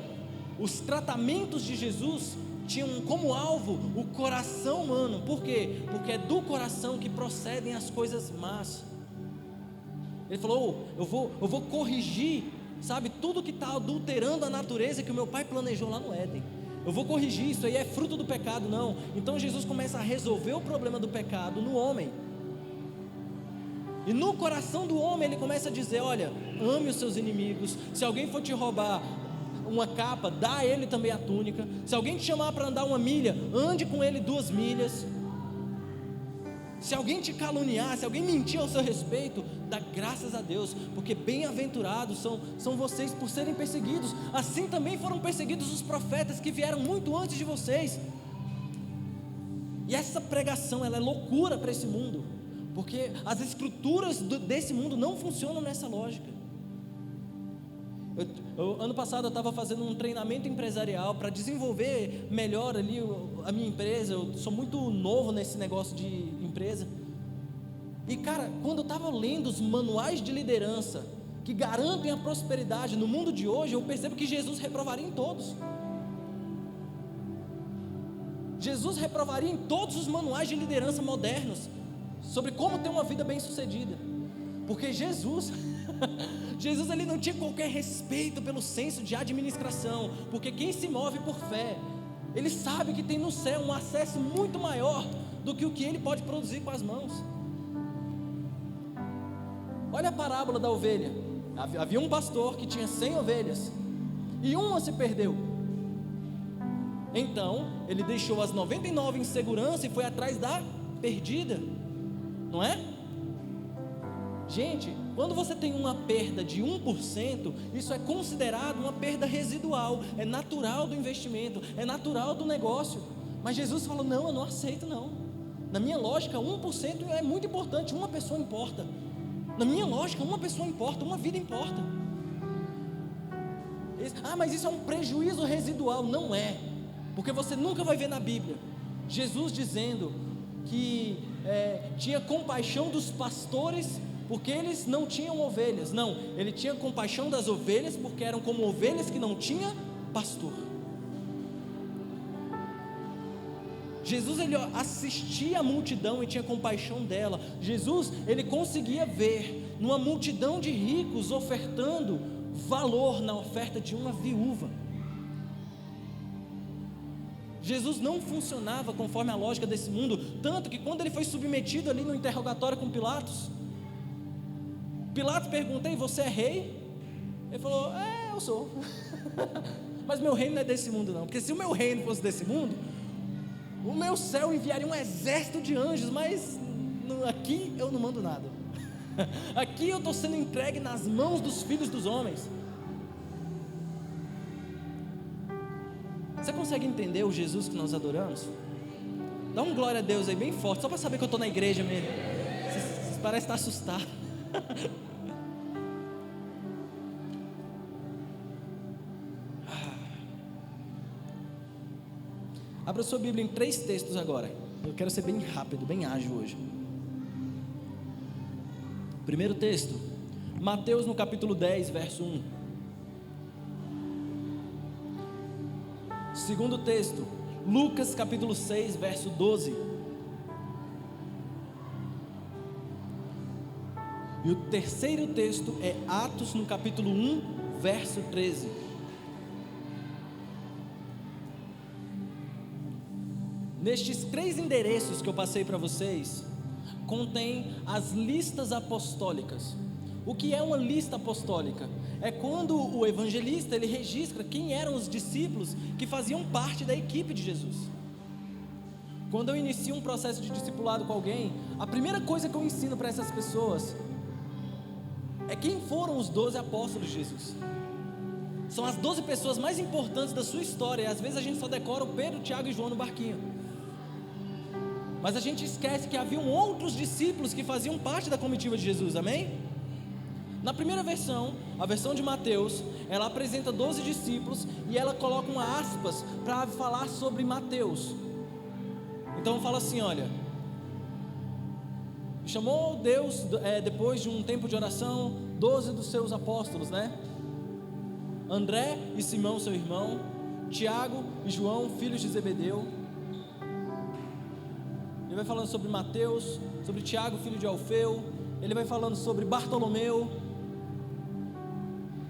os tratamentos de Jesus tinham como alvo o coração humano. Por quê? Porque é do coração que procedem as coisas más. Ele falou: eu vou corrigir, sabe, tudo que está adulterando a natureza que o meu pai planejou lá no Éden. Eu vou corrigir, isso aí é fruto do pecado. Não. Então Jesus começa a resolver o problema do pecado no homem. E no coração do homem ele começa a dizer: olha, ame os seus inimigos. Se alguém for te roubar uma capa, dá a ele também a túnica. Se alguém te chamar para andar 1 milha, ande com ele 2 milhas. Se alguém te caluniar, se alguém mentir ao seu respeito, dá graças a Deus, porque bem-aventurados são vocês por serem perseguidos. Assim também foram perseguidos os profetas que vieram muito antes de vocês. E essa pregação, ela é loucura para esse mundo, porque as escrituras desse mundo não funcionam nessa lógica. Ano passado eu estava fazendo um treinamento empresarial para desenvolver melhor ali a minha empresa. Eu sou muito novo nesse negócio de empresa. E cara, quando eu estava lendo os manuais de liderança que garantem a prosperidade no mundo de hoje, eu percebo que Jesus reprovaria em todos. Jesus reprovaria em todos os manuais de liderança modernos sobre como ter uma vida bem-sucedida. Porque Jesus ele não tinha qualquer respeito pelo senso de administração, porque quem se move por fé, ele sabe que tem no céu um acesso muito maior do que o que ele pode produzir com as mãos. Olha a parábola da ovelha. Havia um pastor que tinha 100 ovelhas e uma se perdeu. Então ele deixou as 99 em segurança e foi atrás da perdida, não é? Gente, quando você tem uma perda de 1%, isso é considerado uma perda residual, é natural do investimento, é natural do negócio. Mas Jesus falou: não, eu não aceito não. Na minha lógica, 1% é muito importante, uma pessoa importa. Na minha lógica, uma pessoa importa, uma vida importa. Mas isso é um prejuízo residual. Não é, porque você nunca vai ver na Bíblia Jesus dizendo que tinha compaixão dos pastores porque eles não tinham ovelhas. Não, ele tinha compaixão das ovelhas porque eram como ovelhas que não tinha pastor. Jesus, ele assistia a multidão e tinha compaixão dela. Jesus, ele conseguia ver numa multidão de ricos ofertando valor na oferta de uma viúva. Jesus não funcionava conforme a lógica desse mundo, tanto que quando ele foi submetido ali no interrogatório com Pilatos pergunta: e você é rei? Ele falou: eu sou. Mas meu reino não é desse mundo não, porque se o meu reino fosse desse mundo, o meu céu enviaria um exército de anjos, mas aqui eu não mando nada. Aqui eu estou sendo entregue nas mãos dos filhos dos homens. Você consegue entender o Jesus que nós adoramos? Dá um glória a Deus aí bem forte, só para saber que eu estou na igreja mesmo. Você parece estar assustado. Abra sua Bíblia em 3 textos agora. Eu quero ser bem rápido, bem ágil hoje. Primeiro texto, Mateus no capítulo 10, verso 1. Segundo texto, Lucas capítulo 6, verso 12. E o terceiro texto é Atos, no capítulo 1, verso 13. Nestes 3 endereços que eu passei para vocês, contém as listas apostólicas. O que é uma lista apostólica? É quando o evangelista ele registra quem eram os discípulos que faziam parte da equipe de Jesus. Quando eu inicio um processo de discipulado com alguém, a primeira coisa que eu ensino para essas pessoas é quem foram os 12 apóstolos de Jesus. São as 12 pessoas mais importantes da sua história, e às vezes a gente só decora o Pedro, Tiago e João no barquinho. Mas a gente esquece que haviam outros discípulos que faziam parte da comitiva de Jesus, amém? Na primeira versão, a versão de Mateus, ela apresenta 12 discípulos e ela coloca uma aspas para falar sobre Mateus. Então fala assim, olha: chamou Deus, depois de um tempo de oração, 12 dos seus apóstolos, né? André e Simão, seu irmão, Tiago e João, filhos de Zebedeu. Ele vai falando sobre Mateus, sobre Tiago, filho de Alfeu. Ele vai falando sobre Bartolomeu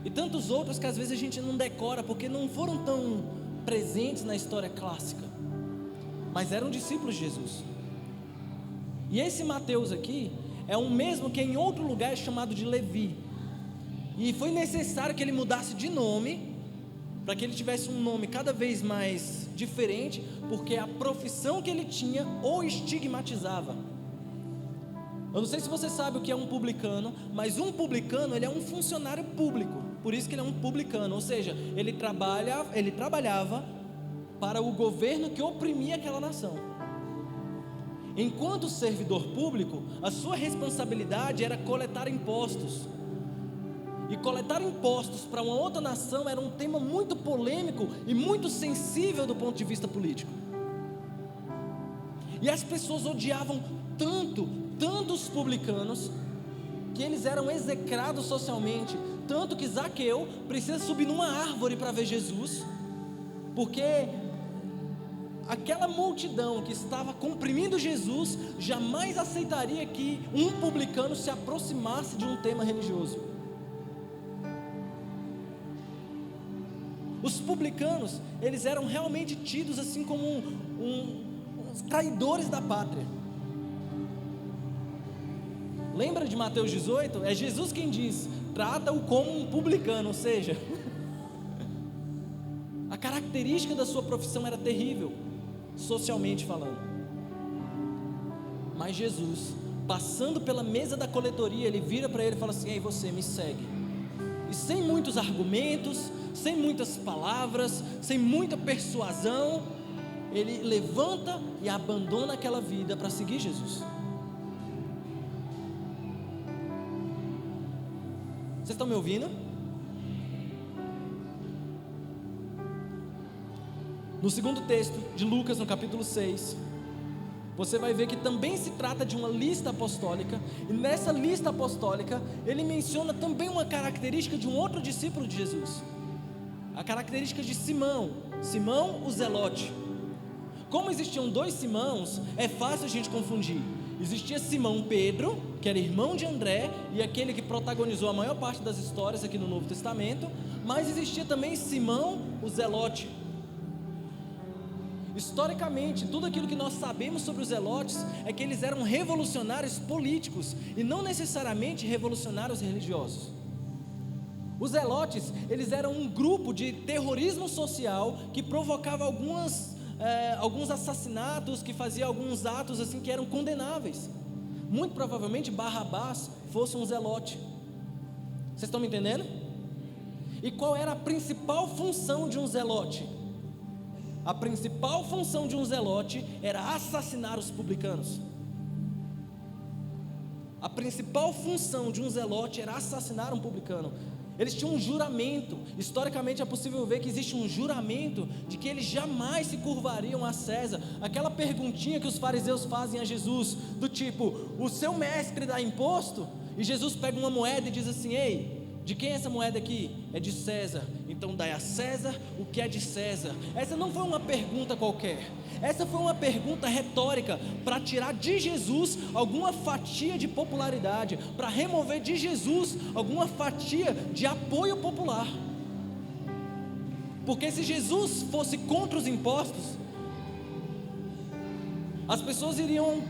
e tantos outros que às vezes a gente não decora, porque não foram tão presentes na história clássica, mas eram discípulos de Jesus. E esse Mateus aqui é o mesmo que em outro lugar é chamado de Levi, e foi necessário que ele mudasse de nome, para que ele tivesse um nome cada vez mais diferente, porque a profissão que ele tinha o estigmatizava. Eu não sei se você sabe o que é um publicano, mas um publicano ele é um funcionário público, por isso que ele é um publicano, ou seja, ele trabalhava para o governo que oprimia aquela nação. Enquanto servidor público, a sua responsabilidade era coletar impostos, e coletar impostos para uma outra nação era um tema muito polêmico e muito sensível do ponto de vista político. E as pessoas odiavam tanto os publicanos, que eles eram execrados socialmente, tanto que Zaqueu precisa subir numa árvore para ver Jesus, porque aquela multidão que estava comprimindo Jesus jamais aceitaria que um publicano se aproximasse de um tema religioso. Os publicanos, eles eram realmente tidos assim como uns traidores da pátria. Lembra de Mateus 18? É Jesus quem diz: trata-o como um publicano, ou seja, a característica da sua profissão era terrível, socialmente falando. Mas Jesus, passando pela mesa da coletoria, ele vira para ele e fala assim: ei, você me segue. E sem muitos argumentos, sem muitas palavras, sem muita persuasão, ele levanta e abandona aquela vida para seguir Jesus. Vocês estão me ouvindo? No segundo texto de Lucas, no capítulo 6, você vai ver que também se trata de uma lista apostólica, e nessa lista apostólica, ele menciona também uma característica de um outro discípulo de Jesus, a característica de Simão o Zelote. Como existiam 2 Simãos, é fácil a gente confundir. Existia Simão Pedro, que era irmão de André, e aquele que protagonizou a maior parte das histórias aqui no Novo Testamento, mas existia também Simão o Zelote. Historicamente, tudo aquilo que nós sabemos sobre os zelotes é que eles eram revolucionários políticos e não necessariamente revolucionários religiosos. Os zelotes, eles eram um grupo de terrorismo social que provocava alguns assassinatos, que fazia alguns atos assim que eram condenáveis. Muito provavelmente Barrabás fosse um zelote. Vocês estão me entendendo? E qual era a principal função de um zelote? A principal função de um zelote era assassinar os publicanos. A principal função de um zelote era assassinar um publicano. Eles tinham um juramento. Historicamente é possível ver que existe um juramento de que eles jamais se curvariam a César. Aquela perguntinha que os fariseus fazem a Jesus, do tipo: o seu mestre dá imposto? E Jesus pega uma moeda e diz assim: ei, De quem é essa moeda aqui? É de César. Então dai a César o que é de César. Essa não foi uma pergunta qualquer. Essa foi uma pergunta retórica para tirar de Jesus alguma fatia de popularidade, para remover de Jesus alguma fatia de apoio popular. Porque se Jesus fosse contra os impostos, as pessoas iriam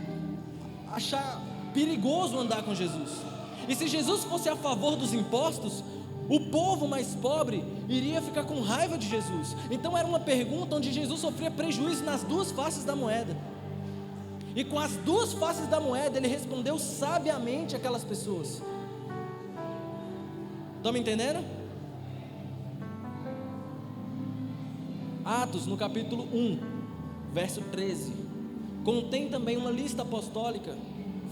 achar perigoso andar com Jesus. E se Jesus fosse a favor dos impostos, o povo mais pobre iria ficar com raiva de Jesus. Então era uma pergunta onde Jesus sofria prejuízo nas duas faces da moeda. E com as duas faces da moeda ele respondeu sabiamente aquelas pessoas. Estão me entendendo? Atos, no capítulo 1, verso 13, contém também uma lista apostólica,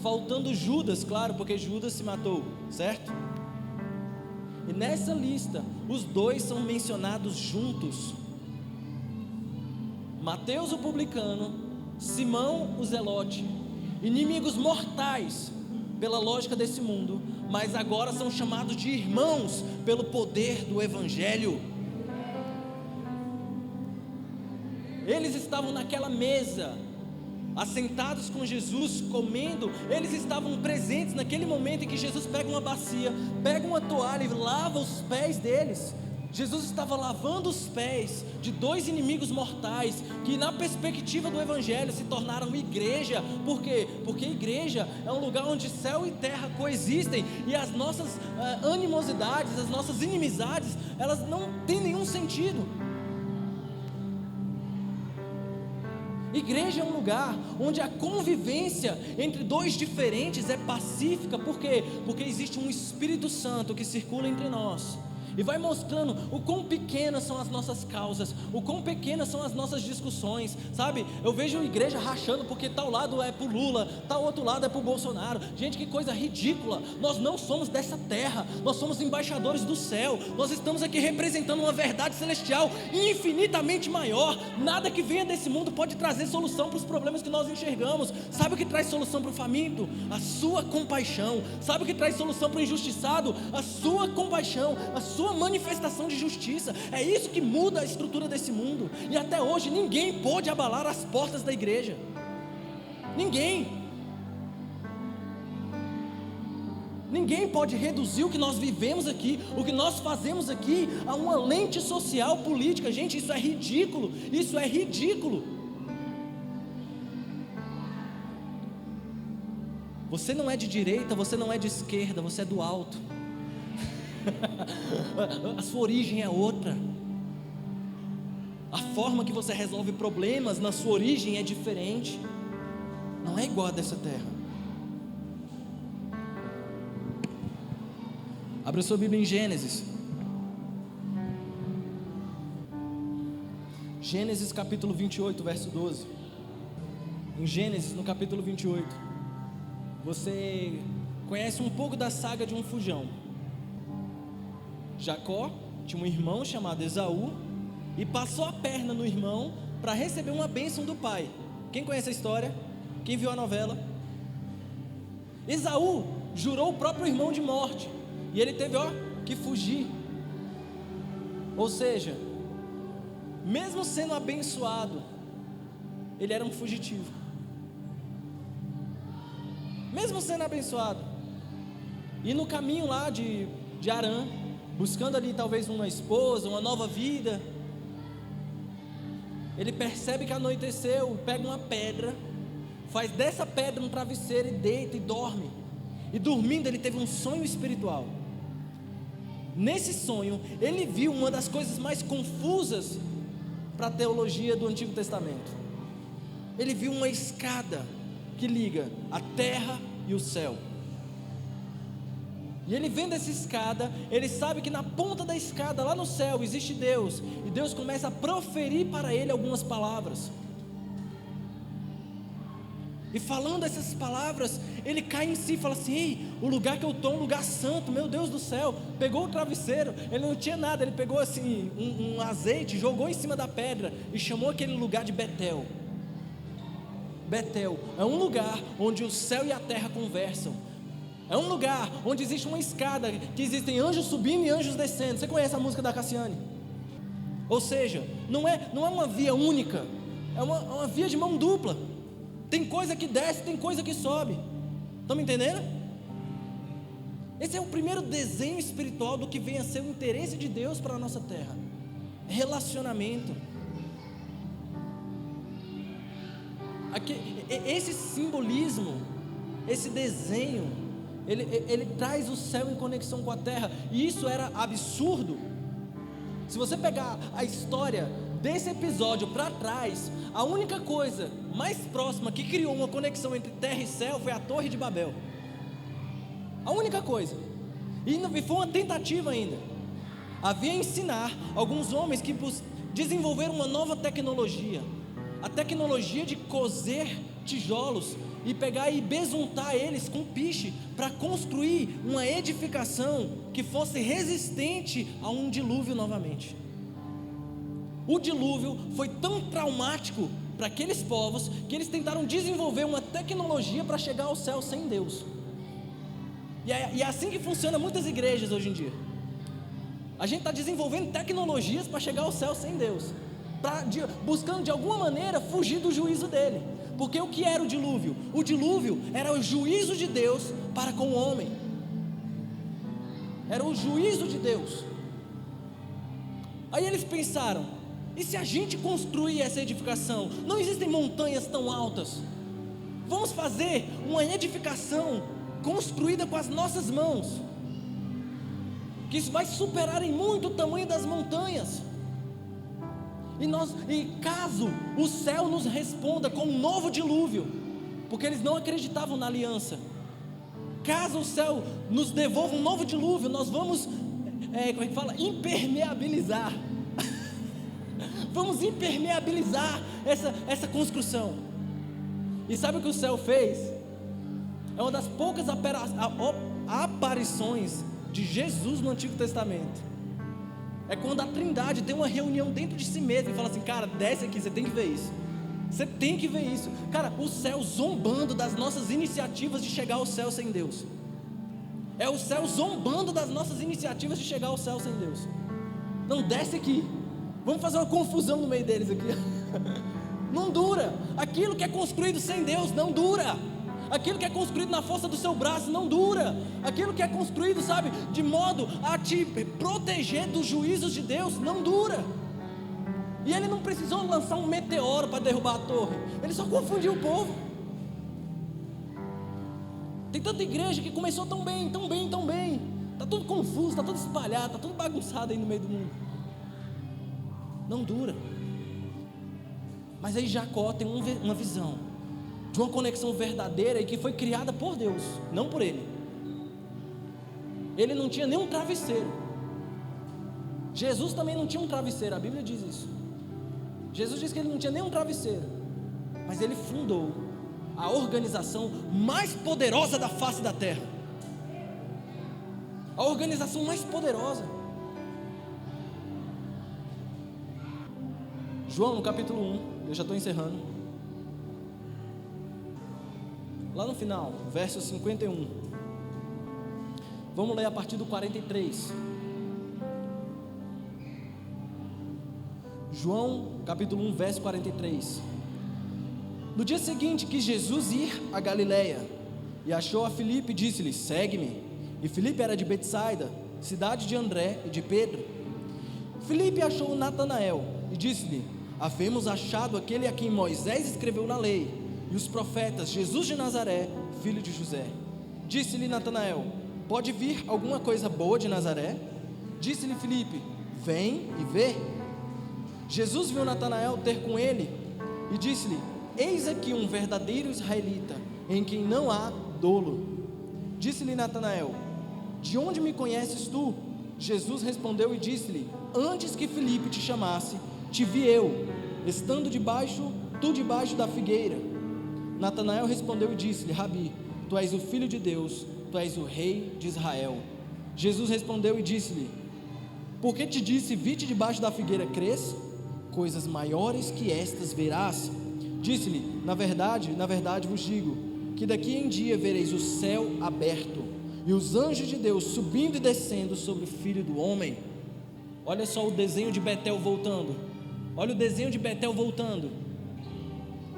faltando Judas, claro, porque Judas se matou, certo? E nessa lista, os dois são mencionados juntos: Mateus o publicano, Simão o zelote, inimigos mortais pela lógica desse mundo, mas agora são chamados de irmãos pelo poder do Evangelho. Eles estavam naquela mesa, assentados com Jesus, comendo. Eles estavam presentes naquele momento em que Jesus pega uma bacia, pega uma toalha e lava os pés deles. Jesus estava lavando os pés de dois inimigos mortais, que na perspectiva do Evangelho se tornaram igreja. Por quê? Porque igreja é um lugar onde céu e terra coexistem, e as nossas animosidades, as nossas inimizades, elas não têm nenhum sentido. Igreja é um lugar onde a convivência entre dois diferentes é pacífica. Por quê? Porque existe um Espírito Santo que circula entre nós e vai mostrando o quão pequenas são as nossas causas, o quão pequenas são as nossas discussões, sabe? Eu vejo a igreja rachando porque tal lado é pro Lula, tal outro lado é pro Bolsonaro. Gente, que coisa ridícula. Nós não somos dessa terra, nós somos embaixadores do céu. Nós estamos aqui representando uma verdade celestial infinitamente maior. Nada que venha desse mundo pode trazer solução para os problemas que nós enxergamos. Sabe o que traz solução para o faminto? A sua compaixão. Sabe o que traz solução para o injustiçado? A sua compaixão, a sua manifestação de justiça. É isso que muda a estrutura desse mundo. E até hoje ninguém pôde abalar as portas da igreja. Ninguém pode reduzir o que nós vivemos aqui, o que nós fazemos aqui, a uma lente social política. Gente, isso é ridículo. Isso é ridículo. Você não é de direita, você não é de esquerda, você é do alto. A sua origem é outra. A forma que você resolve problemas na sua origem é diferente. Não é igual a dessa terra. Abra sua Bíblia em Gênesis. Gênesis capítulo 28, verso 12. Em Gênesis, no capítulo 28, você conhece um pouco da saga de um fujão. Jacó tinha um irmão chamado Esaú e passou a perna no irmão para receber uma bênção do pai. Quem conhece a história? Quem viu a novela? Esaú jurou o próprio irmão de morte e ele teve que fugir. Ou seja, mesmo sendo abençoado, ele era um fugitivo. Mesmo sendo abençoado, e no caminho lá de Harã, buscando ali talvez uma esposa, uma nova vida, ele percebe que anoiteceu, pega uma pedra, faz dessa pedra um travesseiro e deita e dorme. E dormindo ele teve um sonho espiritual. Nesse sonho ele viu uma das coisas mais confusas para a teologia do Antigo Testamento. Ele viu uma escada que liga a terra e o céu. E ele vendo essa escada, ele sabe que na ponta da escada, lá no céu, existe Deus. E Deus começa a proferir para ele algumas palavras. E falando essas palavras, ele cai em si e fala assim: ei, o lugar que eu estou é um lugar santo, meu Deus do céu. Pegou o travesseiro, ele não tinha nada, ele pegou assim um azeite, jogou em cima da pedra e chamou aquele lugar de Betel. Betel é um lugar onde o céu e a terra conversam. É um lugar onde existe uma escada, que existem anjos subindo e anjos descendo. Você conhece a música da Cassiane? Ou seja, não é uma via única, é uma via de mão dupla. Tem coisa que desce, tem coisa que sobe. Estão me entendendo? Esse é o primeiro desenho espiritual do que vem a ser o interesse de Deus para a nossa terra. Relacionamento. Esse simbolismo, esse desenho, ele traz o céu em conexão com a terra. E isso era absurdo. Se você pegar a história desse episódio para trás, a única coisa mais próxima que criou uma conexão entre terra e céu foi a Torre de Babel. A única coisa. E foi uma tentativa ainda. Havia ensinar alguns homens que desenvolveram uma nova tecnologia. A tecnologia de cozer tijolos e pegar e besuntar eles com piche para construir uma edificação que fosse resistente a um dilúvio novamente. O dilúvio foi tão traumático para aqueles povos que eles tentaram desenvolver uma tecnologia para chegar ao céu sem Deus. E é assim que funciona muitas igrejas hoje em dia. A gente está desenvolvendo tecnologias para chegar ao céu sem Deus, buscando de alguma maneira fugir do juízo dele. Porque o que era o dilúvio? O dilúvio era o juízo de Deus para com o homem. Era o juízo de Deus. Aí eles pensaram: e se a gente construir essa edificação? Não existem montanhas tão altas. Vamos fazer uma edificação construída com as nossas mãos, que isso vai superar em muito o tamanho das montanhas. E caso o céu nos responda com um novo dilúvio, porque eles não acreditavam na aliança, caso o céu nos devolva um novo dilúvio, nós vamos, como é que fala? Impermeabilizar. Vamos impermeabilizar essa construção. E sabe o que o céu fez? É uma das poucas aparições de Jesus no Antigo Testamento. É quando a Trindade tem uma reunião dentro de si mesma e fala assim: cara, desce aqui, você tem que ver isso. Você tem que ver isso. Cara, o céu zombando das nossas iniciativas de chegar ao céu sem Deus. É o céu zombando das nossas iniciativas de chegar ao céu sem Deus. Não, desce aqui. Vamos fazer uma confusão no meio deles aqui. Não dura. Aquilo que é construído sem Deus não dura. Aquilo que é construído na força do seu braço não dura. Aquilo que é construído, sabe, de modo a te proteger dos juízos de Deus, não dura. E ele não precisou lançar um meteoro para derrubar a torre. Ele só confundiu o povo. Tem tanta igreja que começou tão bem, tão bem, tão bem. Está tudo confuso, está tudo espalhado, está tudo bagunçado aí no meio do mundo. Não dura. Mas aí Jacó tem uma visão de uma conexão verdadeira e que foi criada por Deus, não por ele. Ele não tinha nenhum travesseiro. Jesus também não tinha um travesseiro, a Bíblia diz isso. Jesus diz que ele não tinha nenhum travesseiro, mas ele fundou a organização mais poderosa da face da terra. A organização mais poderosa. João, no capítulo 1, eu já estou encerrando. Lá no final, verso 51. Vamos ler a partir do 43. João, capítulo 1, verso 43. No dia seguinte quis Jesus ir a Galiléia, e achou a Filipe e disse-lhe: segue-me. E Filipe era de Betsaida, cidade de André e de Pedro. Filipe achou Natanael e disse-lhe: havemos achado aquele a quem Moisés escreveu na lei e os profetas, Jesus de Nazaré, filho de José. Disse-lhe Natanael: pode vir alguma coisa boa de Nazaré? Disse-lhe Filipe: vem e vê. Jesus viu Natanael ter com ele e disse-lhe: eis aqui um verdadeiro israelita, em quem não há dolo. Disse-lhe Natanael: de onde me conheces tu? Jesus respondeu e disse-lhe: antes que Filipe te chamasse, te vi eu, estando debaixo da figueira. Natanael respondeu e disse-lhe: Rabi, tu és o filho de Deus, tu és o rei de Israel. Jesus respondeu e disse-lhe: por que te disse, vi-te debaixo da figueira, crês? Coisas maiores que estas verás. Disse-lhe: na verdade vos digo, que daqui em dia vereis o céu aberto e os anjos de Deus subindo e descendo sobre o Filho do Homem. Olha só o desenho de Betel voltando. Olha o desenho de Betel voltando.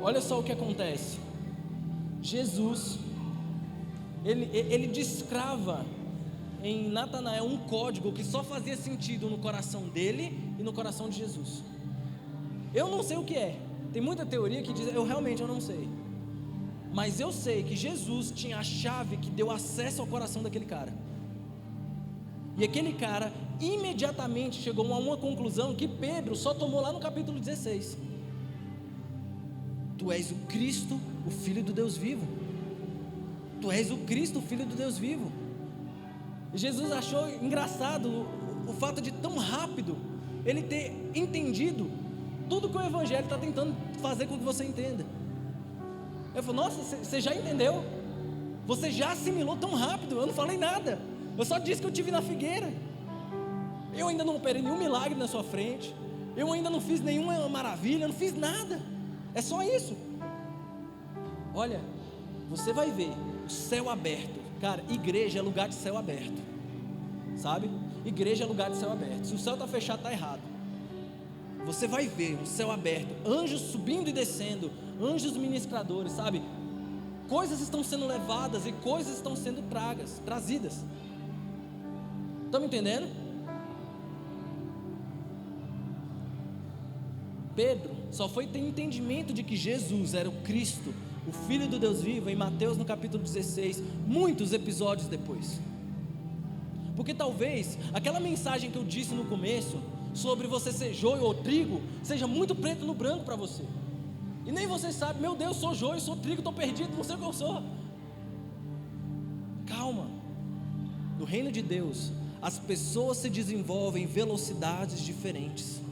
Olha só o que acontece. Jesus, ele descrava em Natanael um código que só fazia sentido no coração dele e no coração de Jesus. Eu não sei o que é. Tem muita teoria que diz, eu realmente não sei. Mas eu sei que Jesus tinha a chave que deu acesso ao coração daquele cara. E aquele cara imediatamente chegou a uma conclusão que Pedro só tomou lá no capítulo 16. Tu és o Cristo, o Filho do Deus vivo. Tu és o Cristo, o Filho do Deus vivo. E Jesus achou engraçado o fato de tão rápido ele ter entendido tudo que o Evangelho está tentando fazer com que você entenda. Ele falou, nossa, você já entendeu? Você já assimilou tão rápido? Eu não falei nada, eu só disse que eu te vi na figueira. Eu ainda não operei nenhum milagre na sua frente, eu ainda não fiz nenhuma maravilha, eu não fiz nada. É só isso. Olha, você vai ver o céu aberto. Cara, igreja é lugar de céu aberto, sabe? Igreja é lugar de céu aberto. Se o céu está fechado, está errado. Você vai ver um céu aberto, anjos subindo e descendo, anjos ministradores, sabe? Coisas estão sendo levadas e coisas estão sendo trazidas. Estão me entendendo? Pedro só foi ter entendimento de que Jesus era o Cristo, o Filho do Deus vivo, em Mateus no capítulo 16, muitos episódios depois. Porque talvez aquela mensagem que eu disse no começo, sobre você ser joio ou trigo, seja muito preto no branco para você. E nem você sabe, meu Deus, sou joio, sou trigo, estou perdido, não sei o que eu sou. Calma. No reino de Deus, as pessoas se desenvolvem em velocidades diferentes.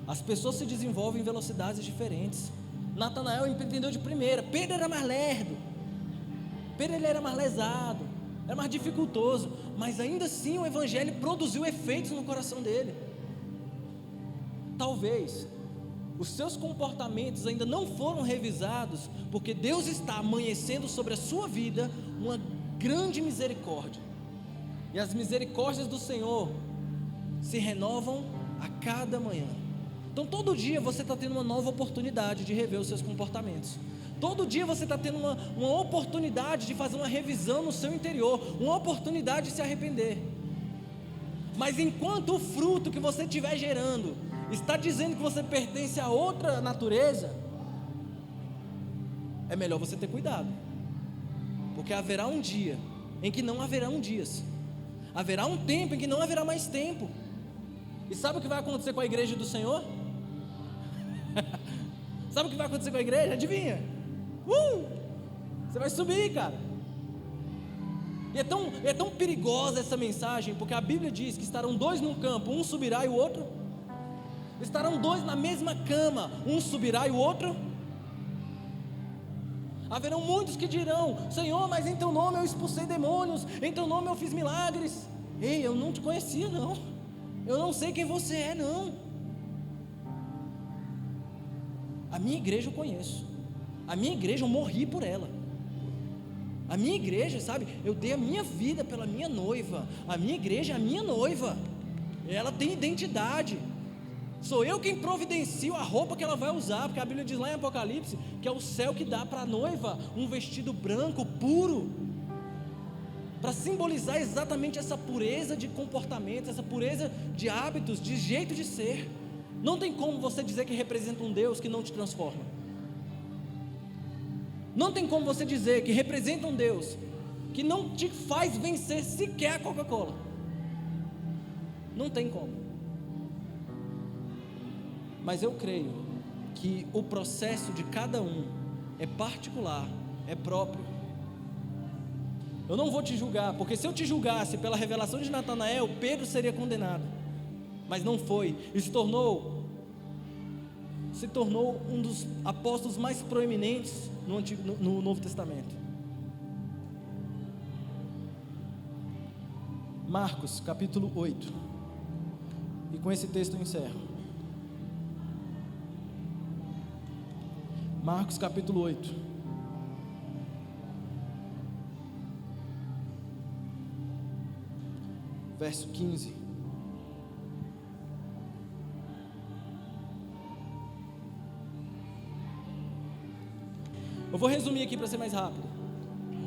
As pessoas se desenvolvem em velocidades diferentes. Natanael entendeu de primeira. Pedro era mais lerdo. Pedro ele era mais lesado, era mais dificultoso, mas ainda assim o Evangelho produziu efeitos no coração dele. Talvez os seus comportamentos ainda não foram revisados, porque Deus está amanhecendo sobre a sua vida uma grande misericórdia, e as misericórdias do Senhor se renovam a cada manhã. Então todo dia você está tendo uma nova oportunidade de rever os seus comportamentos. Todo dia você está tendo uma oportunidade de fazer uma revisão no seu interior, uma oportunidade de se arrepender. Mas enquanto o fruto que você estiver gerando está dizendo que você pertence a outra natureza, é melhor você ter cuidado, porque haverá um dia em que não haverão dias, haverá um tempo em que não haverá mais tempo. E sabe o que vai acontecer com a igreja do Senhor? Sabe o que vai acontecer com a igreja? Adivinha? Você vai subir, cara. E é tão perigosa essa mensagem, porque a Bíblia diz que estarão dois num campo, um subirá e o outro. Estarão dois na mesma cama, um subirá e o outro. Haverão muitos que dirão: Senhor, mas em teu nome eu expulsei demônios, em teu nome eu fiz milagres. Ei, eu não te conhecia não, eu não sei quem você é não. A minha igreja eu conheço, a minha igreja eu morri por ela. A minha igreja, sabe, eu dei a minha vida pela minha noiva. A minha igreja é a minha noiva, ela tem identidade. Sou eu quem providencio a roupa que ela vai usar, porque a Bíblia diz lá em Apocalipse que é o céu que dá para a noiva um vestido branco, puro, para simbolizar exatamente essa pureza de comportamento, essa pureza de hábitos, de jeito de ser. Não tem como você dizer que representa um Deus que não te transforma. Não tem como você dizer que representa um Deus que não te faz vencer sequer a Coca-Cola. Não tem como. Mas eu creio que o processo de cada um é particular, é próprio. Eu não vou te julgar, porque se eu te julgasse pela revelação de Natanael, Pedro seria condenado. Mas não foi, e se tornou um dos apóstolos mais proeminentes no Novo Testamento. Marcos capítulo 8, e com esse texto eu encerro. Marcos capítulo 8. verso 15. Eu vou resumir aqui para ser mais rápido.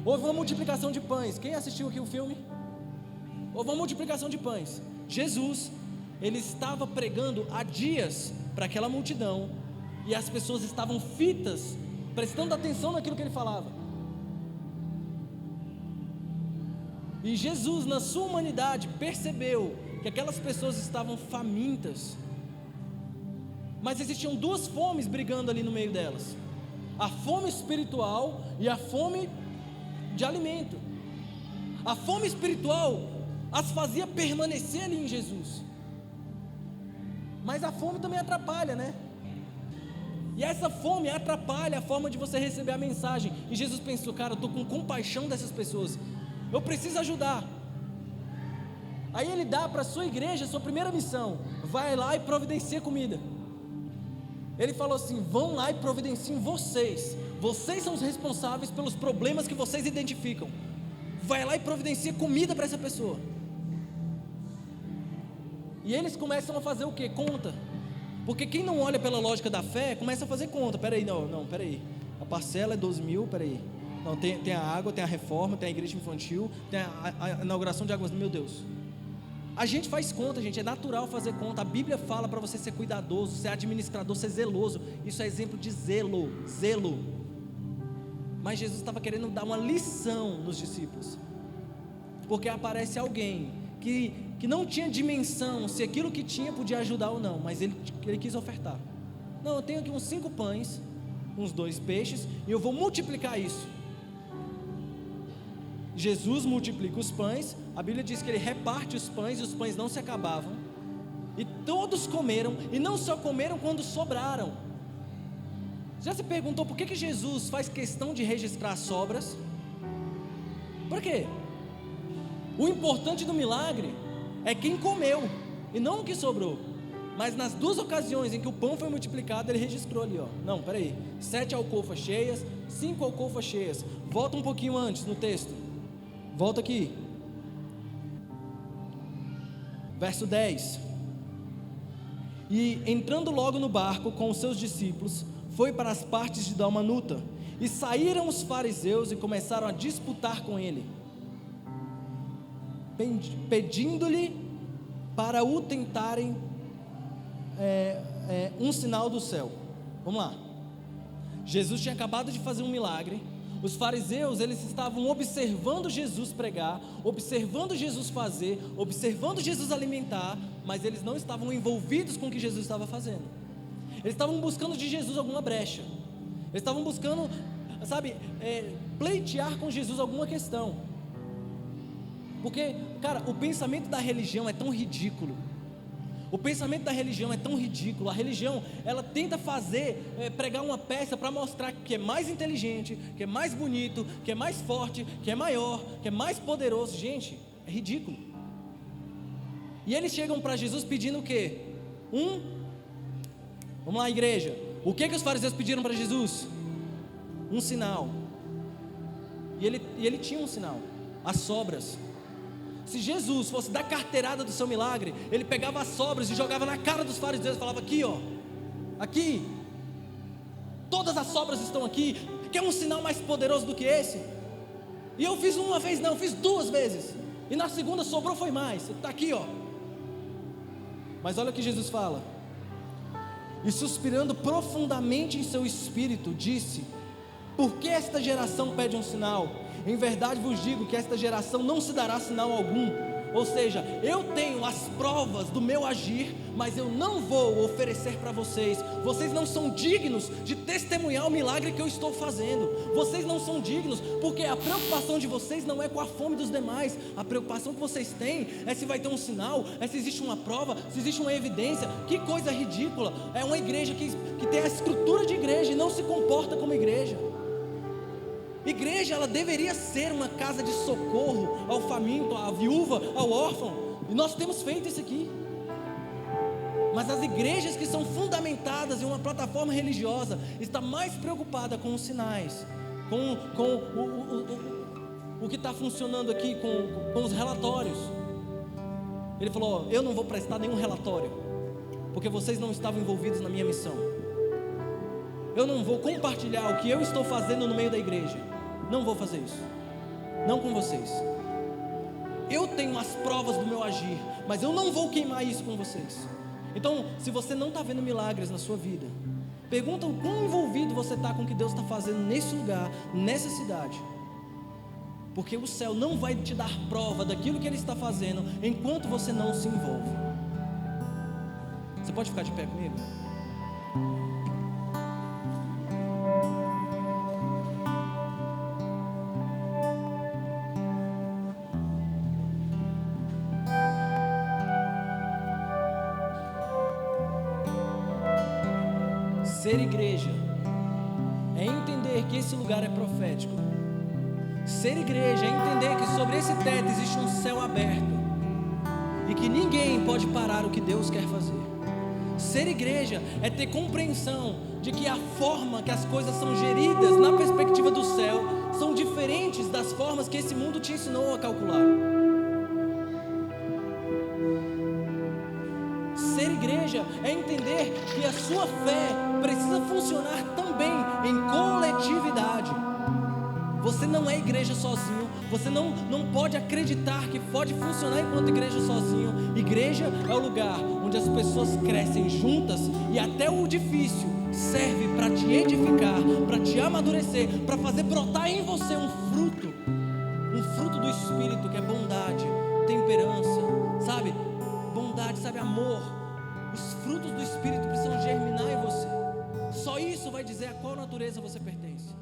Houve uma multiplicação de pães. Quem assistiu aqui o filme? Houve uma multiplicação de pães. Jesus, ele estava pregando há dias para aquela multidão, e as pessoas estavam fitas, prestando atenção naquilo que ele falava. E Jesus, na sua humanidade, percebeu que aquelas pessoas estavam famintas, mas existiam duas fomes brigando ali no meio delas: a fome espiritual e a fome de alimento. A fome espiritual as fazia permanecer ali em Jesus, mas a fome também atrapalha, né? E essa fome atrapalha a forma de você receber a mensagem. E Jesus pensou: cara, eu estou com compaixão dessas pessoas, eu preciso ajudar. Aí ele dá para a sua igreja a sua primeira missão: vai lá e providencia comida. Ele falou assim: vão lá e providenciem vocês. Vocês são os responsáveis pelos problemas que vocês identificam. Vai lá e providencia comida para essa pessoa. E eles começam a fazer o quê? Conta. Porque quem não olha pela lógica da fé, começa a fazer conta. Peraí, peraí. A parcela é 12 mil, peraí. Não, tem a água, tem a reforma, tem a igreja infantil, tem a inauguração de águas. Meu Deus. A gente faz conta, gente, é natural fazer conta. A Bíblia fala para você ser cuidadoso, ser administrador, ser zeloso. Isso é exemplo de zelo. Mas Jesus estava querendo dar uma lição nos discípulos, porque aparece alguém que não tinha dimensão se aquilo que tinha podia ajudar ou não, mas ele quis ofertar. Não, eu tenho aqui uns 5 pães, uns 2 peixes, e eu vou multiplicar isso. Jesus multiplica os pães. A Bíblia diz que ele reparte os pães, e os pães não se acabavam, e todos comeram, e não só comeram quando sobraram. Já se perguntou por que Jesus faz questão de registrar as sobras? Por quê? O importante do milagre é quem comeu, e não o que sobrou. Mas nas 2 ocasiões em que o pão foi multiplicado, ele registrou ali, ó. Não, peraí, 7 alcofas cheias, 5 alcofas cheias. Volta um pouquinho antes no texto. Volta aqui. Verso 10. E entrando logo no barco com os seus discípulos, foi para as partes de Dalmanuta. E saíram os fariseus e começaram a disputar com ele, pedindo-lhe para o tentarem um sinal do céu. Vamos lá. Jesus tinha acabado de fazer um milagre. Os fariseus, eles estavam observando Jesus pregar, observando Jesus fazer, observando Jesus alimentar, mas eles não estavam envolvidos com o que Jesus estava fazendo. Eles estavam buscando de Jesus alguma brecha. Eles estavam buscando, pleitear com Jesus alguma questão. Porque, cara, o pensamento da religião é tão ridículo. O pensamento da religião é tão ridículo. A religião, ela tenta pregar uma peça para mostrar que é mais inteligente, que é mais bonito, que é mais forte, que é maior, que é mais poderoso. Gente, é ridículo. E eles chegam para Jesus pedindo o quê? Vamos lá, igreja. O que os fariseus pediram para Jesus? Um sinal. E ele tinha um sinal: as sobras. Se Jesus fosse dar carteirada do seu milagre, ele pegava as sobras e jogava na cara dos fariseus e falava: aqui, ó, aqui, todas as sobras estão aqui. Quer um sinal mais poderoso do que esse? E eu fiz uma vez, não, eu fiz 2 vezes, e na segunda sobrou foi mais. Está aqui, ó. Mas olha o que Jesus fala: e suspirando profundamente em seu espírito, disse: por que esta geração pede um sinal? Em verdade vos digo que esta geração não se dará sinal algum. Ou seja, eu tenho as provas do meu agir, mas eu não vou oferecer para vocês. Vocês não são dignos de testemunhar o milagre que eu estou fazendo. Vocês não são dignos, porque a preocupação de vocês não é com a fome dos demais. A preocupação que vocês têm é se vai ter um sinal, é se existe uma prova, se existe uma evidência. Que coisa ridícula. É uma igreja que tem a estrutura de igreja e não se comporta como igreja. Igreja, ela deveria ser uma casa de socorro ao faminto, à viúva, ao órfão. E nós temos feito isso aqui. Mas as igrejas que são fundamentadas em uma plataforma religiosa estão mais preocupadas com os sinais, com o que está funcionando aqui, com os relatórios. Ele falou: eu não vou prestar nenhum relatório, porque vocês não estavam envolvidos na minha missão. Eu não vou compartilhar o que eu estou fazendo no meio da igreja. Não vou fazer isso, não com vocês. Eu tenho as provas do meu agir, mas eu não vou queimar isso com vocês. Então, se você não está vendo milagres na sua vida, pergunta o quão envolvido você está com o que Deus está fazendo nesse lugar, nessa cidade. Porque o céu não vai te dar prova daquilo que Ele está fazendo enquanto você não se envolve. Você pode ficar de pé comigo? Ser igreja é entender que esse lugar é profético. Ser igreja é entender que sobre esse teto existe um céu aberto e que ninguém pode parar o que Deus quer fazer. Ser igreja é ter compreensão de que a forma que as coisas são geridas na perspectiva do céu são diferentes das formas que esse mundo te ensinou a calcular. Ser igreja é entender que a sua fé precisa funcionar também em coletividade. Você não é igreja sozinho. Você não pode acreditar que pode funcionar enquanto igreja sozinho. Igreja é o lugar onde as pessoas crescem juntas e até o difícil serve para te edificar, para te amadurecer, para fazer brotar em você um fruto do Espírito, que é bondade, temperança, sabe? Bondade, sabe? Amor. Os frutos do Espírito precisam germinar em você. Só isso vai dizer a qual natureza você pertence.